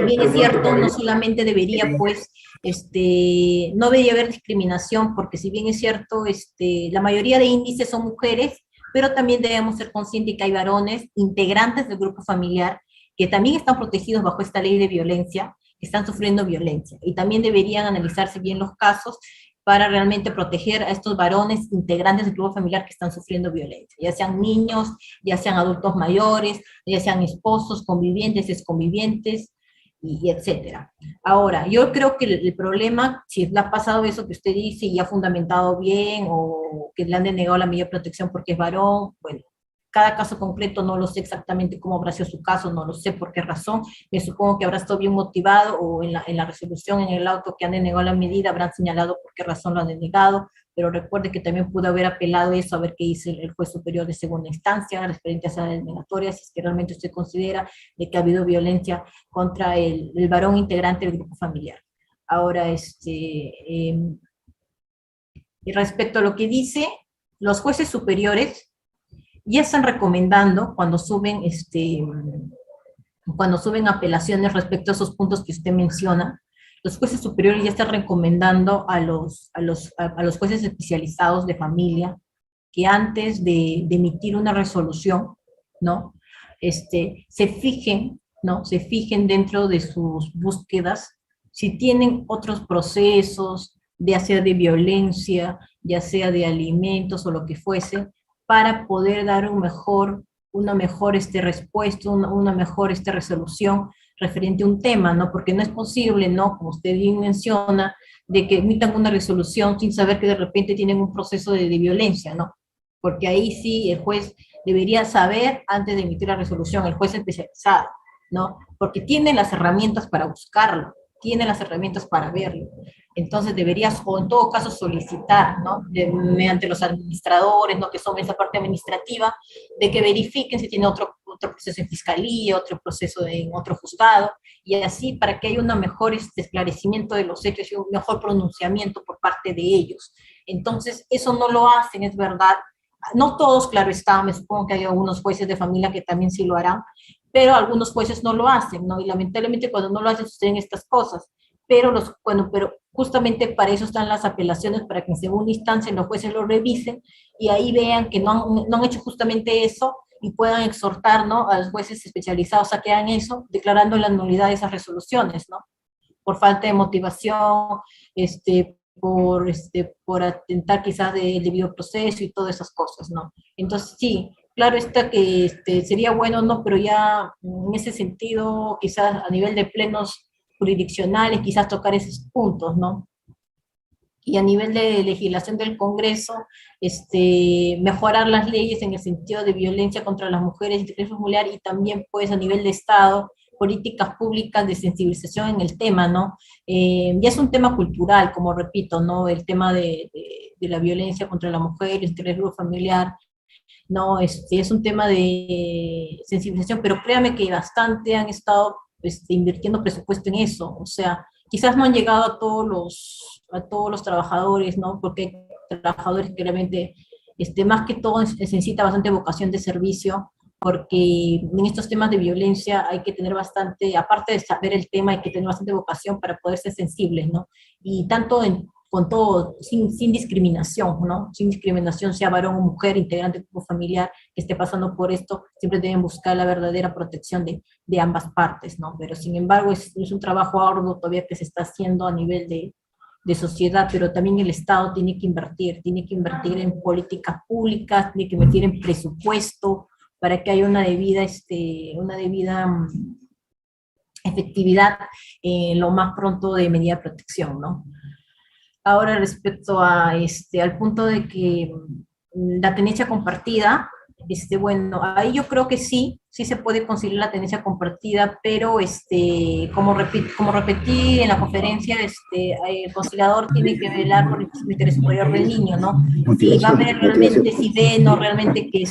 bien es cierto, no solamente debería, pues, no debería haber discriminación, porque si bien es cierto, la mayoría de índices son mujeres, pero también debemos ser conscientes que hay varones integrantes del grupo familiar que también están protegidos bajo esta ley de violencia, que están sufriendo violencia, y también deberían analizarse bien los casos para realmente proteger a estos varones integrantes del grupo familiar que están sufriendo violencia, ya sean niños, ya sean adultos mayores, ya sean esposos, convivientes, exconvivientes, y etcétera. Ahora, yo creo que el problema, si le ha pasado eso que usted dice y ha fundamentado bien, o que le han denegado la medida de protección porque es varón, bueno, cada caso concreto no lo sé exactamente cómo habrá sido su caso, no lo sé por qué razón, me supongo que habrá estado bien motivado, o en la resolución, en el auto que han denegado la medida, habrán señalado por qué razón lo han denegado, pero recuerde que también pudo haber apelado eso, a ver qué dice el juez superior de segunda instancia, referente a esa denegatoria, si es que realmente usted considera de que ha habido violencia contra el varón integrante del grupo familiar. Ahora, y respecto a lo que dice, los jueces superiores ya están recomendando, cuando suben apelaciones respecto a esos puntos que usted menciona, los jueces superiores ya están recomendando a los jueces especializados de familia que antes de emitir una resolución, ¿no? Se fijen, ¿no? Se fijen dentro de sus búsquedas si tienen otros procesos, ya sea de violencia, ya sea de alimentos o lo que fuese, para poder dar una mejor respuesta, una mejor resolución referente a un tema, ¿no? Porque no es posible, ¿no? Como usted bien menciona, de que emitan una resolución sin saber que de repente tienen un proceso de violencia, ¿no? Porque ahí sí el juez debería saber antes de emitir la resolución, el juez especializado, ¿no? Porque tiene las herramientas para buscarlo, tiene las herramientas para verlo. Entonces deberías, o en todo caso, solicitar, ¿no? Mediante los administradores, ¿no? Que son esa parte administrativa, de que verifiquen si tiene otro proceso en fiscalía, otro proceso en otro juzgado, y así para que haya un mejor esclarecimiento de los hechos y un mejor pronunciamiento por parte de ellos. Entonces, eso no lo hacen, es verdad. No todos, claro está, me supongo que hay algunos jueces de familia que también sí lo harán, pero algunos jueces no lo hacen, ¿no? Y lamentablemente cuando no lo hacen suceden estas cosas. Pero justamente para eso están las apelaciones, para que en segunda instancia los jueces lo revisen y ahí vean que no han hecho justamente eso y puedan exhortar, ¿no? A los jueces especializados a que hagan eso, declarando la nulidad de esas resoluciones, ¿no? Por falta de motivación, por atentar quizás del debido proceso y todas esas cosas, ¿no? Entonces sí, claro está que sería bueno, ¿no? Pero ya en ese sentido, quizás a nivel de plenos jurisdiccionales, quizás tocar esos puntos, ¿no? Y a nivel de legislación del Congreso, mejorar las leyes en el sentido de violencia contra las mujeres y violencia familiar, y también pues a nivel de Estado, políticas públicas de sensibilización en el tema, ¿no? Ya es un tema cultural, como repito, ¿no? El tema de la violencia contra la mujer y el grupo familiar, ¿no? Es un tema de sensibilización, pero créame que bastante han estado invirtiendo presupuesto en eso, o sea, quizás no han llegado a todos los trabajadores, ¿no? Porque hay trabajadores que realmente, más que todo, se necesita bastante vocación de servicio, porque en estos temas de violencia hay que tener bastante, aparte de saber el tema, hay que tener bastante vocación para poder ser sensibles, ¿no? Y tanto con todo, sin discriminación, ¿no? Sin discriminación, sea varón o mujer, integrante del grupo familiar que esté pasando por esto, siempre deben buscar la verdadera protección de ambas partes, ¿no? Pero sin embargo es un trabajo arduo todavía que se está haciendo a nivel de sociedad, pero también el Estado tiene que invertir en políticas públicas, tiene que invertir en presupuesto para que haya una debida efectividad lo más pronto de medida de protección, ¿no? Ahora respecto al punto de que la tenencia compartida, bueno, ahí yo creo que sí se puede conciliar la tenencia compartida, pero como repetí en la conferencia, el conciliador tiene que velar por el interés superior del niño, ¿no? Si va a ver realmente, si ve, no realmente que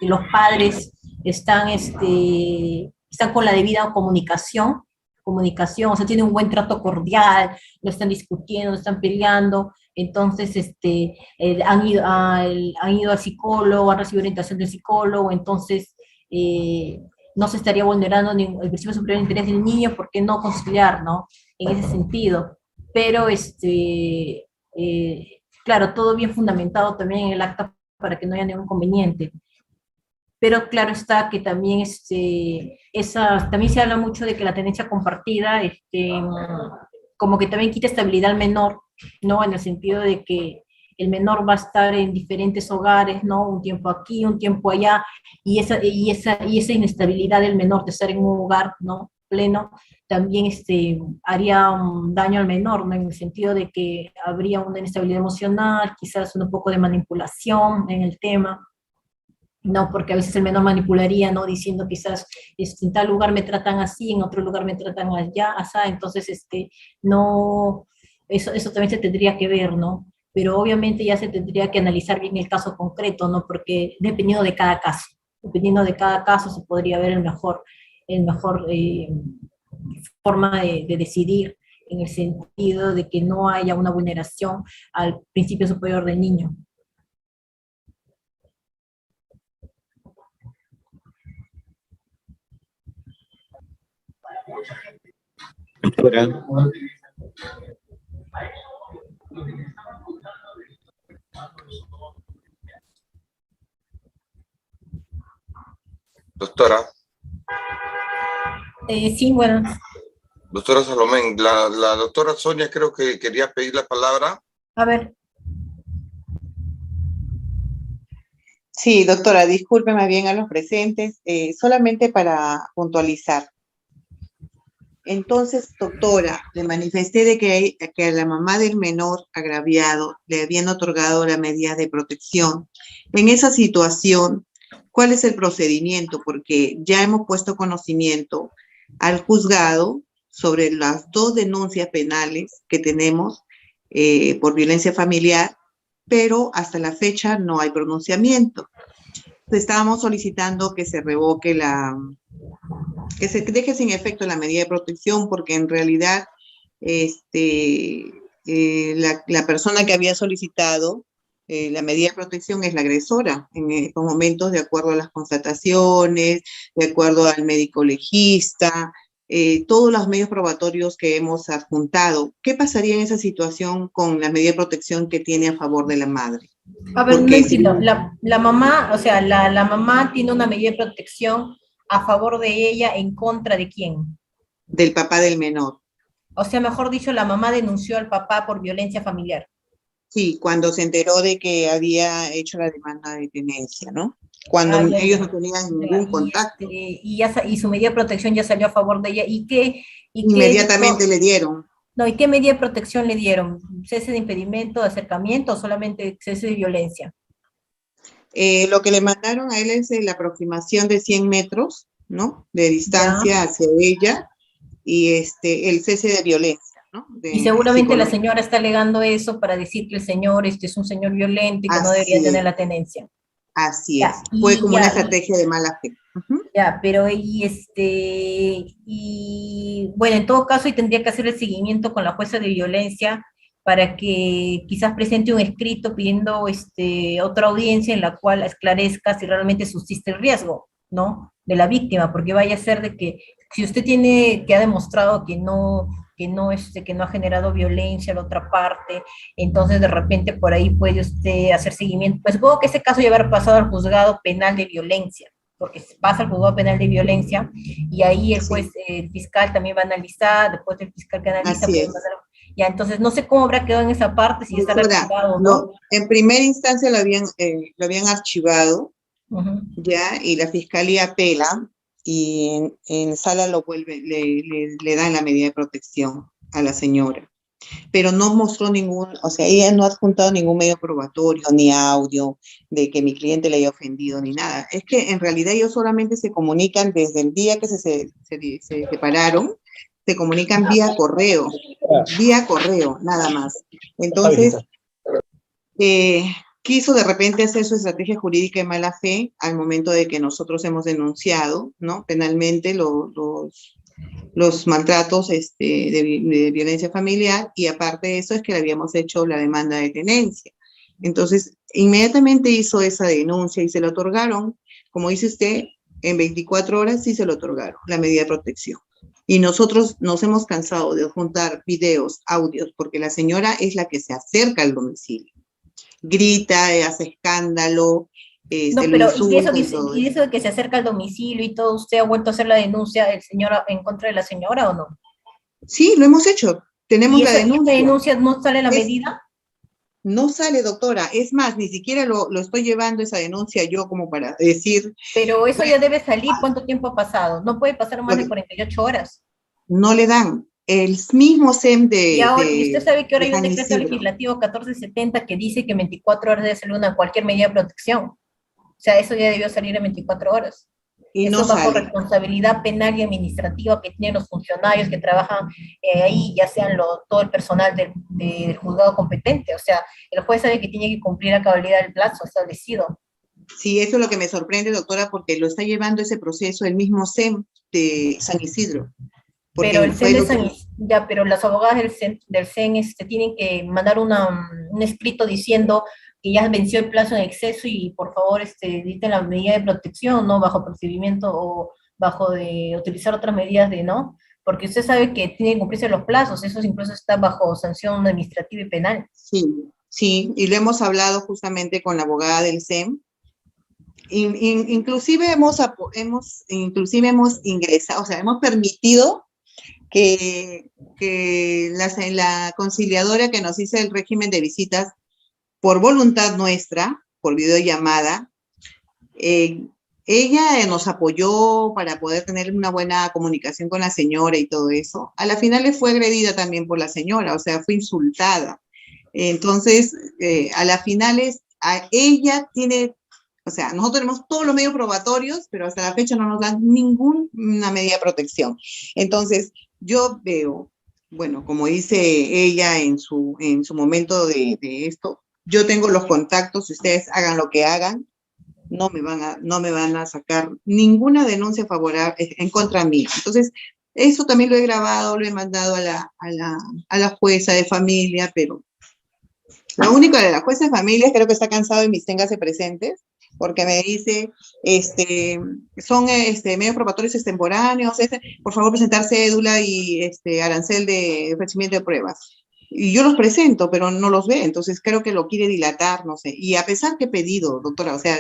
los padres están con la debida comunicación, o sea, tienen un buen trato cordial, no están discutiendo, no están peleando, entonces han ido al psicólogo, han recibido orientación del psicólogo, entonces no se estaría vulnerando el principio superior de interés del niño, ¿por qué no conciliar, no? En ese sentido. Pero, claro, todo bien fundamentado también en el acta para que no haya ningún inconveniente. Pero claro está que también, también se habla mucho de que la tenencia compartida, como que también quita estabilidad al menor, ¿no? En el sentido de que el menor va a estar en diferentes hogares, ¿no? Un tiempo aquí, un tiempo allá, y esa inestabilidad del menor de estar en un hogar, ¿no? Pleno, también haría un daño al menor, ¿no? En el sentido de que habría una inestabilidad emocional, quizás un poco de manipulación en el tema, ¿no? Porque a veces el menor manipularía, ¿no? Diciendo quizás, en tal lugar me tratan así, en otro lugar me tratan allá, así, entonces, no, eso también se tendría que ver, ¿no? Pero obviamente ya se tendría que analizar bien el caso concreto, ¿no? Porque dependiendo de cada caso se podría ver el mejor forma de decidir, en el sentido de que no haya una vulneración al principio superior del niño. Doctora. Sí, bueno. Doctora Salomén, la doctora Sonia creo que quería pedir la palabra. A ver. Sí, doctora, discúlpeme bien a los presentes, solamente para puntualizar. Entonces, doctora, le manifesté de que a la mamá del menor agraviado le habían otorgado la medida de protección. En esa situación, ¿cuál es el procedimiento? Porque ya hemos puesto conocimiento al juzgado sobre las 2 denuncias penales que tenemos por violencia familiar, pero hasta la fecha no hay pronunciamiento. Estábamos solicitando que se revoque que se deje sin efecto la medida de protección, porque en realidad la persona que había solicitado la medida de protección es la agresora en estos momentos, de acuerdo a las constataciones, de acuerdo al médico legista, todos los medios probatorios que hemos adjuntado. ¿Qué pasaría en esa situación con la medida de protección que tiene a favor de la madre? A ver, no entiendo. La mamá, o sea, la mamá tiene una medida de protección a favor de ella, ¿en contra de quién? Del papá del menor. O sea, mejor dicho, la mamá denunció al papá por violencia familiar. Sí, cuando se enteró de que había hecho la demanda de tenencia, ¿no? cuando Ah, ya, ellos ya. no tenían Ya, ningún contacto. y su medida de protección ya salió a favor de ella. Inmediatamente le dieron. No, ¿y qué medida de protección le dieron? ¿Cese de impedimento, de acercamiento o solamente cese de violencia? Lo que le mandaron a él es la aproximación de 100 metros, ¿no? De distancia hacia ella y el cese de violencia, ¿no? Y seguramente la señora está alegando eso para decir que el señor es un señor violento y que no debería tener la tenencia. Así Ya, es. Fue como una estrategia de mala fe. Ya, pero bueno, en todo caso, y tendría que hacer el seguimiento con la jueza de violencia para que quizás presente un escrito pidiendo otra audiencia en la cual esclarezca si realmente subsiste el riesgo, ¿no? De la víctima, porque vaya a ser de que si usted que ha demostrado que no ha generado violencia a la otra parte, entonces de repente por ahí puede usted hacer seguimiento. Pues supongo que ese caso ya habrá pasado al juzgado penal de violencia, porque pasa al juzgado penal de violencia, y ahí el juez, el fiscal también va a analizar, después del fiscal que analiza, pues, ya, entonces no sé cómo habrá quedado en esa parte, si está archivado, ¿no? En primera instancia lo habían archivado, ya, y la fiscalía apela, y en sala lo vuelve, le dan la medida de protección a la señora. Pero no mostró o sea, ella no ha adjuntado ningún medio probatorio, ni audio de que mi cliente le haya ofendido, ni nada. Es que en realidad ellos solamente se comunican desde el día que se separaron, se comunican vía correo, nada más. Entonces, quiso de repente hacer su estrategia jurídica de mala fe al momento de que nosotros hemos denunciado, ¿no? Penalmente los maltratos de violencia familiar, y aparte de eso es que le habíamos hecho la demanda de tenencia. Entonces, inmediatamente hizo esa denuncia y se le otorgaron, como dice usted, en 24 horas sí se le otorgaron la medida de protección. Y nosotros nos hemos cansado de juntar videos, audios, porque la señora es la que se acerca al domicilio. Grita, hace escándalo, no, pero y eso de que se acerca al domicilio y todo, ¿usted ha vuelto a hacer la denuncia del señor en contra de la señora o no? Sí, lo hemos hecho. Tenemos la denuncia. ¿Y esa denuncia no sale la medida? No sale, doctora. Es más, ni siquiera lo estoy llevando esa denuncia yo como para decir. Pero eso ya debe salir. ¿Cuánto tiempo ha pasado? No puede pasar más de 48 horas. No le dan. El mismo SEM y usted sabe que ahora hay un decreto legislativo 1470 que dice que 24 horas debe salir cualquier medida de protección. O sea, eso ya debió salir en 24 horas. Y eso no bajo responsabilidad penal y administrativa que tienen los funcionarios que trabajan ahí, ya sean todo el personal del juzgado competente. O sea, el juez sabe que tiene que cumplir a cabalidad el plazo establecido. Sí, eso es lo que me sorprende, doctora, porque lo está llevando ese proceso el mismo SEM de San Isidro. Pero el CEN de San Isidro, pero las abogadas del CEN tienen que mandar un escrito diciendo que ya venció el plazo en exceso y por favor dicten la medida de protección, ¿no? Bajo procedimiento o bajo de utilizar otras medidas ¿no? Porque usted sabe que tienen que cumplirse los plazos, eso incluso está bajo sanción administrativa y penal. Sí, y lo hemos hablado justamente con la abogada del CEM. Inclusive hemos ingresado, o sea, hemos permitido que la conciliadora que nos hizo el régimen de visitas por voluntad nuestra, por videollamada, ella nos apoyó para poder tener una buena comunicación con la señora y todo eso. A la final le fue agredida también por la señora, o sea, fue insultada. Entonces, a la final ella tiene, o sea, nosotros tenemos todos los medios probatorios, pero hasta la fecha no nos dan ninguna medida de protección. Entonces, yo veo, bueno, como dice ella en su momento de esto, yo tengo los contactos, ustedes hagan lo que hagan, no me van a sacar ninguna denuncia favorable en contra mí. Entonces, eso también lo he grabado, lo he mandado a la jueza de familia, pero lo único de la jueza de familia creo que está cansado de mis téngase presentes, porque me dice, son medios probatorios extemporáneos, por favor presentar cédula y arancel de ofrecimiento de pruebas. Y yo los presento, pero no los ve, entonces creo que lo quiere dilatar, no sé. Y a pesar que he pedido, doctora, o sea,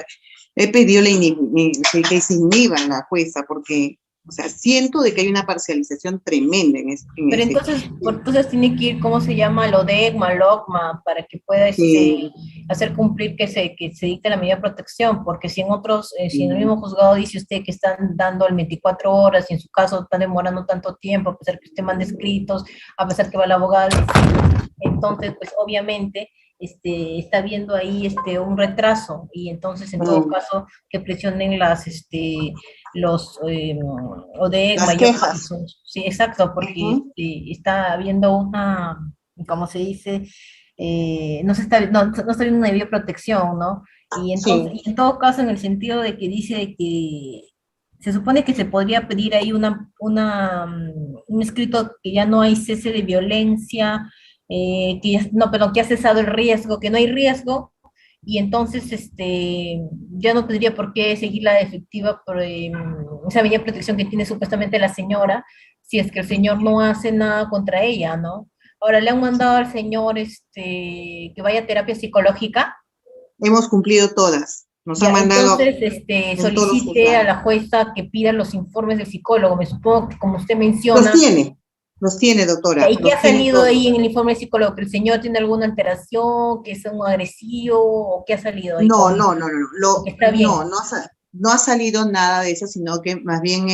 he pedido que se inhiba la jueza, porque O sea, siento de que hay una parcialización tremenda en Pero entonces tiene que ir, ¿cómo se llama? Lo de EGMA, LOGMA, para que pueda hacer cumplir que se dicte la medida de protección, porque si si en el mismo juzgado dice usted que están dando el 24 horas y en su caso están demorando tanto tiempo, a pesar que usted manda escritos, a pesar que va el abogado, entonces pues obviamente está viendo ahí un retraso, y entonces en todo caso que presionen los ODEGMA. Las quejas. Sí, exacto, porque está habiendo una, ¿cómo se dice? No está viendo una debida protección, ¿no? Y entonces, y en todo caso, en el sentido de que dice que se supone que se podría pedir ahí un escrito que ya no hay cese de violencia, que ha cesado el riesgo, que no hay riesgo, y entonces ya no tendría por qué seguir la efectiva esa medida de protección que tiene supuestamente la señora, si es que el señor no hace nada contra ella, ¿no? Ahora le han mandado al señor que vaya a terapia psicológica. Hemos cumplido todas. Nos han mandado. Entonces, solicite a la jueza que pida los informes del psicólogo. Me supongo que, como usted menciona. Los tiene, doctora. ¿Y qué ha salido ahí en el informe del psicólogo? ¿Que el señor tiene alguna alteración, que es un agresivo, o qué ha salido ahí? No. Está bien. No ha salido nada de eso, sino que más bien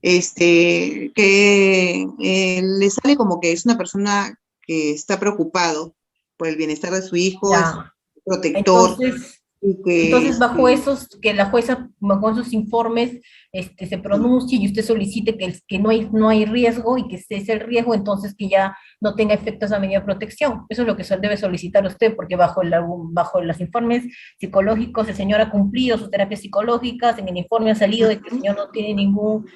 le sale como que es una persona que está preocupado por el bienestar de su hijo, es protector. Entonces bajo que la jueza, bajo esos informes, se pronuncie y usted solicite que no hay riesgo y que cese el riesgo, entonces que ya no tenga efectos a medida de protección. Eso es lo que debe solicitar usted, porque bajo los informes psicológicos el señor ha cumplido sus terapias psicológicas, en el informe ha salido de que el señor no tiene ningún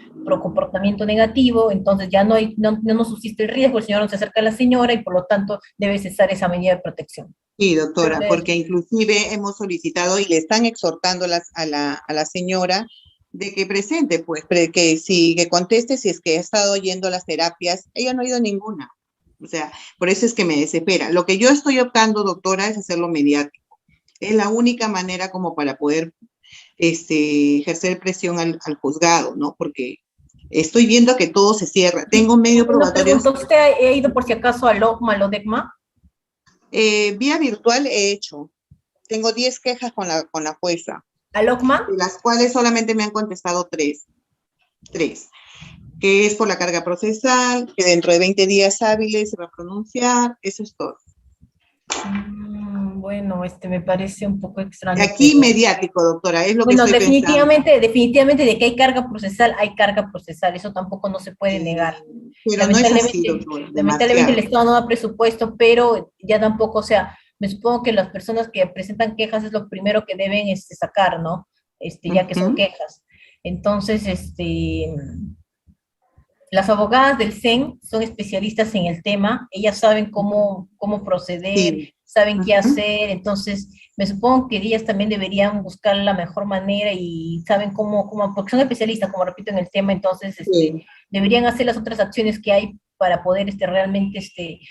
comportamiento negativo, entonces ya no subsiste el riesgo, el señor no se acerca a la señora y por lo tanto debe cesar esa medida de protección. Sí, doctora, porque inclusive hemos solicitado y le están exhortando a la señora de que presente, pues, que conteste si es que ha estado yendo a las terapias. Ella no ha ido a ninguna. O sea, por eso es que me desespera. Lo que yo estoy optando, doctora, es hacerlo mediático. Es la única manera como para poder ejercer presión al juzgado, ¿no? Porque estoy viendo que todo se cierra. Tengo medio probatorio. ¿Usted ha ido por si acaso a LOGMA, a LODEGMA? Vía virtual he hecho. Tengo 10 quejas con la jueza. ¿A LOGMA? De las cuales solamente me han contestado 3. Que es por la carga procesal, que dentro de 20 días hábiles se va a pronunciar. Eso es todo. Bueno, me parece un poco extraño. Aquí mediático, doctora, es lo que estoy definitivamente de que hay carga procesal, eso tampoco no se puede negar. Pero lamentablemente, no es así, doctora, lamentablemente el Estado no da presupuesto, pero ya tampoco, o sea, me supongo que las personas que presentan quejas es lo primero que deben sacar, ¿no? Ya que son quejas. Entonces, las abogadas del CEN son especialistas en el tema, ellas saben cómo proceder, saben qué hacer, entonces me supongo que ellas también deberían buscar la mejor manera y saben porque son especialistas, como repito, en el tema, entonces deberían hacer las otras acciones que hay para poder realmente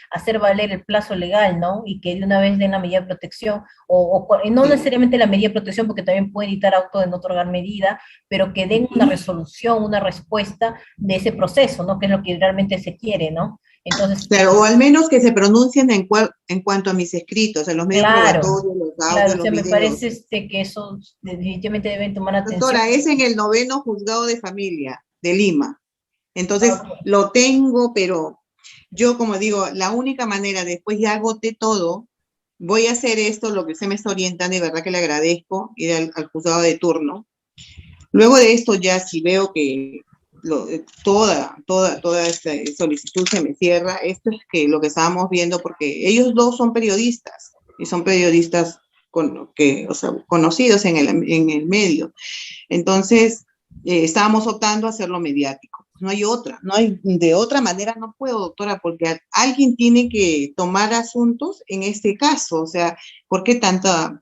hacer valer el plazo legal, ¿no? Y que de una vez den la medida de protección, o no necesariamente la medida de protección, porque también pueden dictar auto de no otorgar medida, pero que den una resolución, una respuesta de ese proceso, ¿no? Que es lo que realmente se quiere, ¿no? Entonces, o al menos que se pronuncien en cuanto a mis escritos, en los medios probatorios, los audios, los me parece que eso definitivamente deben tomar atención. Doctora, es en el 9º juzgado de familia de Lima. Entonces, lo tengo, pero yo, como digo, la única manera, después ya agoté todo, voy a hacer esto, lo que usted me está orientando, y de verdad que le agradezco, ir al juzgado de turno. Luego de esto, ya si veo que toda esta solicitud se me cierra, esto es lo que estábamos viendo, porque ellos dos son periodistas, y son periodistas conocidos en el medio. Entonces, estábamos optando a hacerlo mediático. No hay de otra manera, no puedo, doctora, porque alguien tiene que tomar asuntos en este caso. O sea, ¿por qué tanto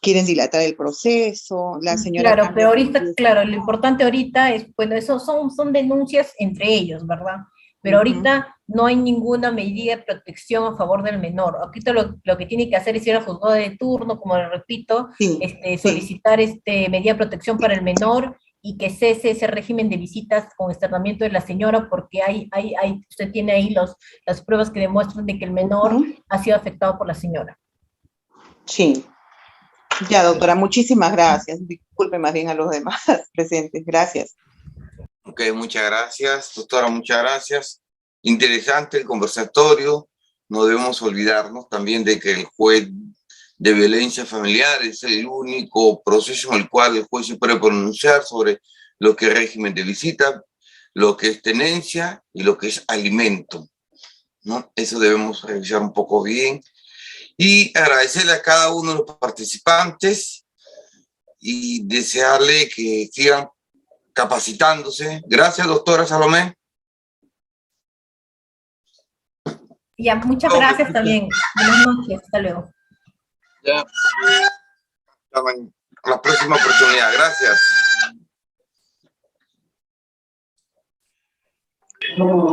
quieren dilatar el proceso? La señora. Claro, pero lo importante ahorita es, bueno, eso son denuncias entre ellos, ¿verdad? Pero ahorita no hay ninguna medida de protección a favor del menor. Ahorita lo que tiene que hacer es ir al juzgado de turno, como le repito, solicitar medida de protección para el menor, y que cese ese régimen de visitas con externamiento de la señora, porque usted tiene ahí las pruebas que demuestran de que el menor ha sido afectado por la señora. Sí. Ya, doctora, muchísimas gracias. Disculpe más bien a los demás presentes. Gracias. Ok, muchas gracias, doctora, muchas gracias. Interesante el conversatorio. No debemos olvidarnos también de que el juez de violencia familiar es el único proceso en el cual el juez se puede pronunciar sobre lo que es régimen de visita, lo que es tenencia y lo que es alimento, ¿no? Eso debemos revisar un poco bien. Y agradecerle a cada uno de los participantes y desearle que sigan capacitándose. Gracias, doctora Salomé. Ya, muchas gracias también. Buenas noches, hasta luego. Ya. A la próxima oportunidad. Gracias.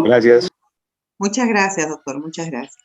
Gracias. Muchas gracias, doctor. Muchas gracias.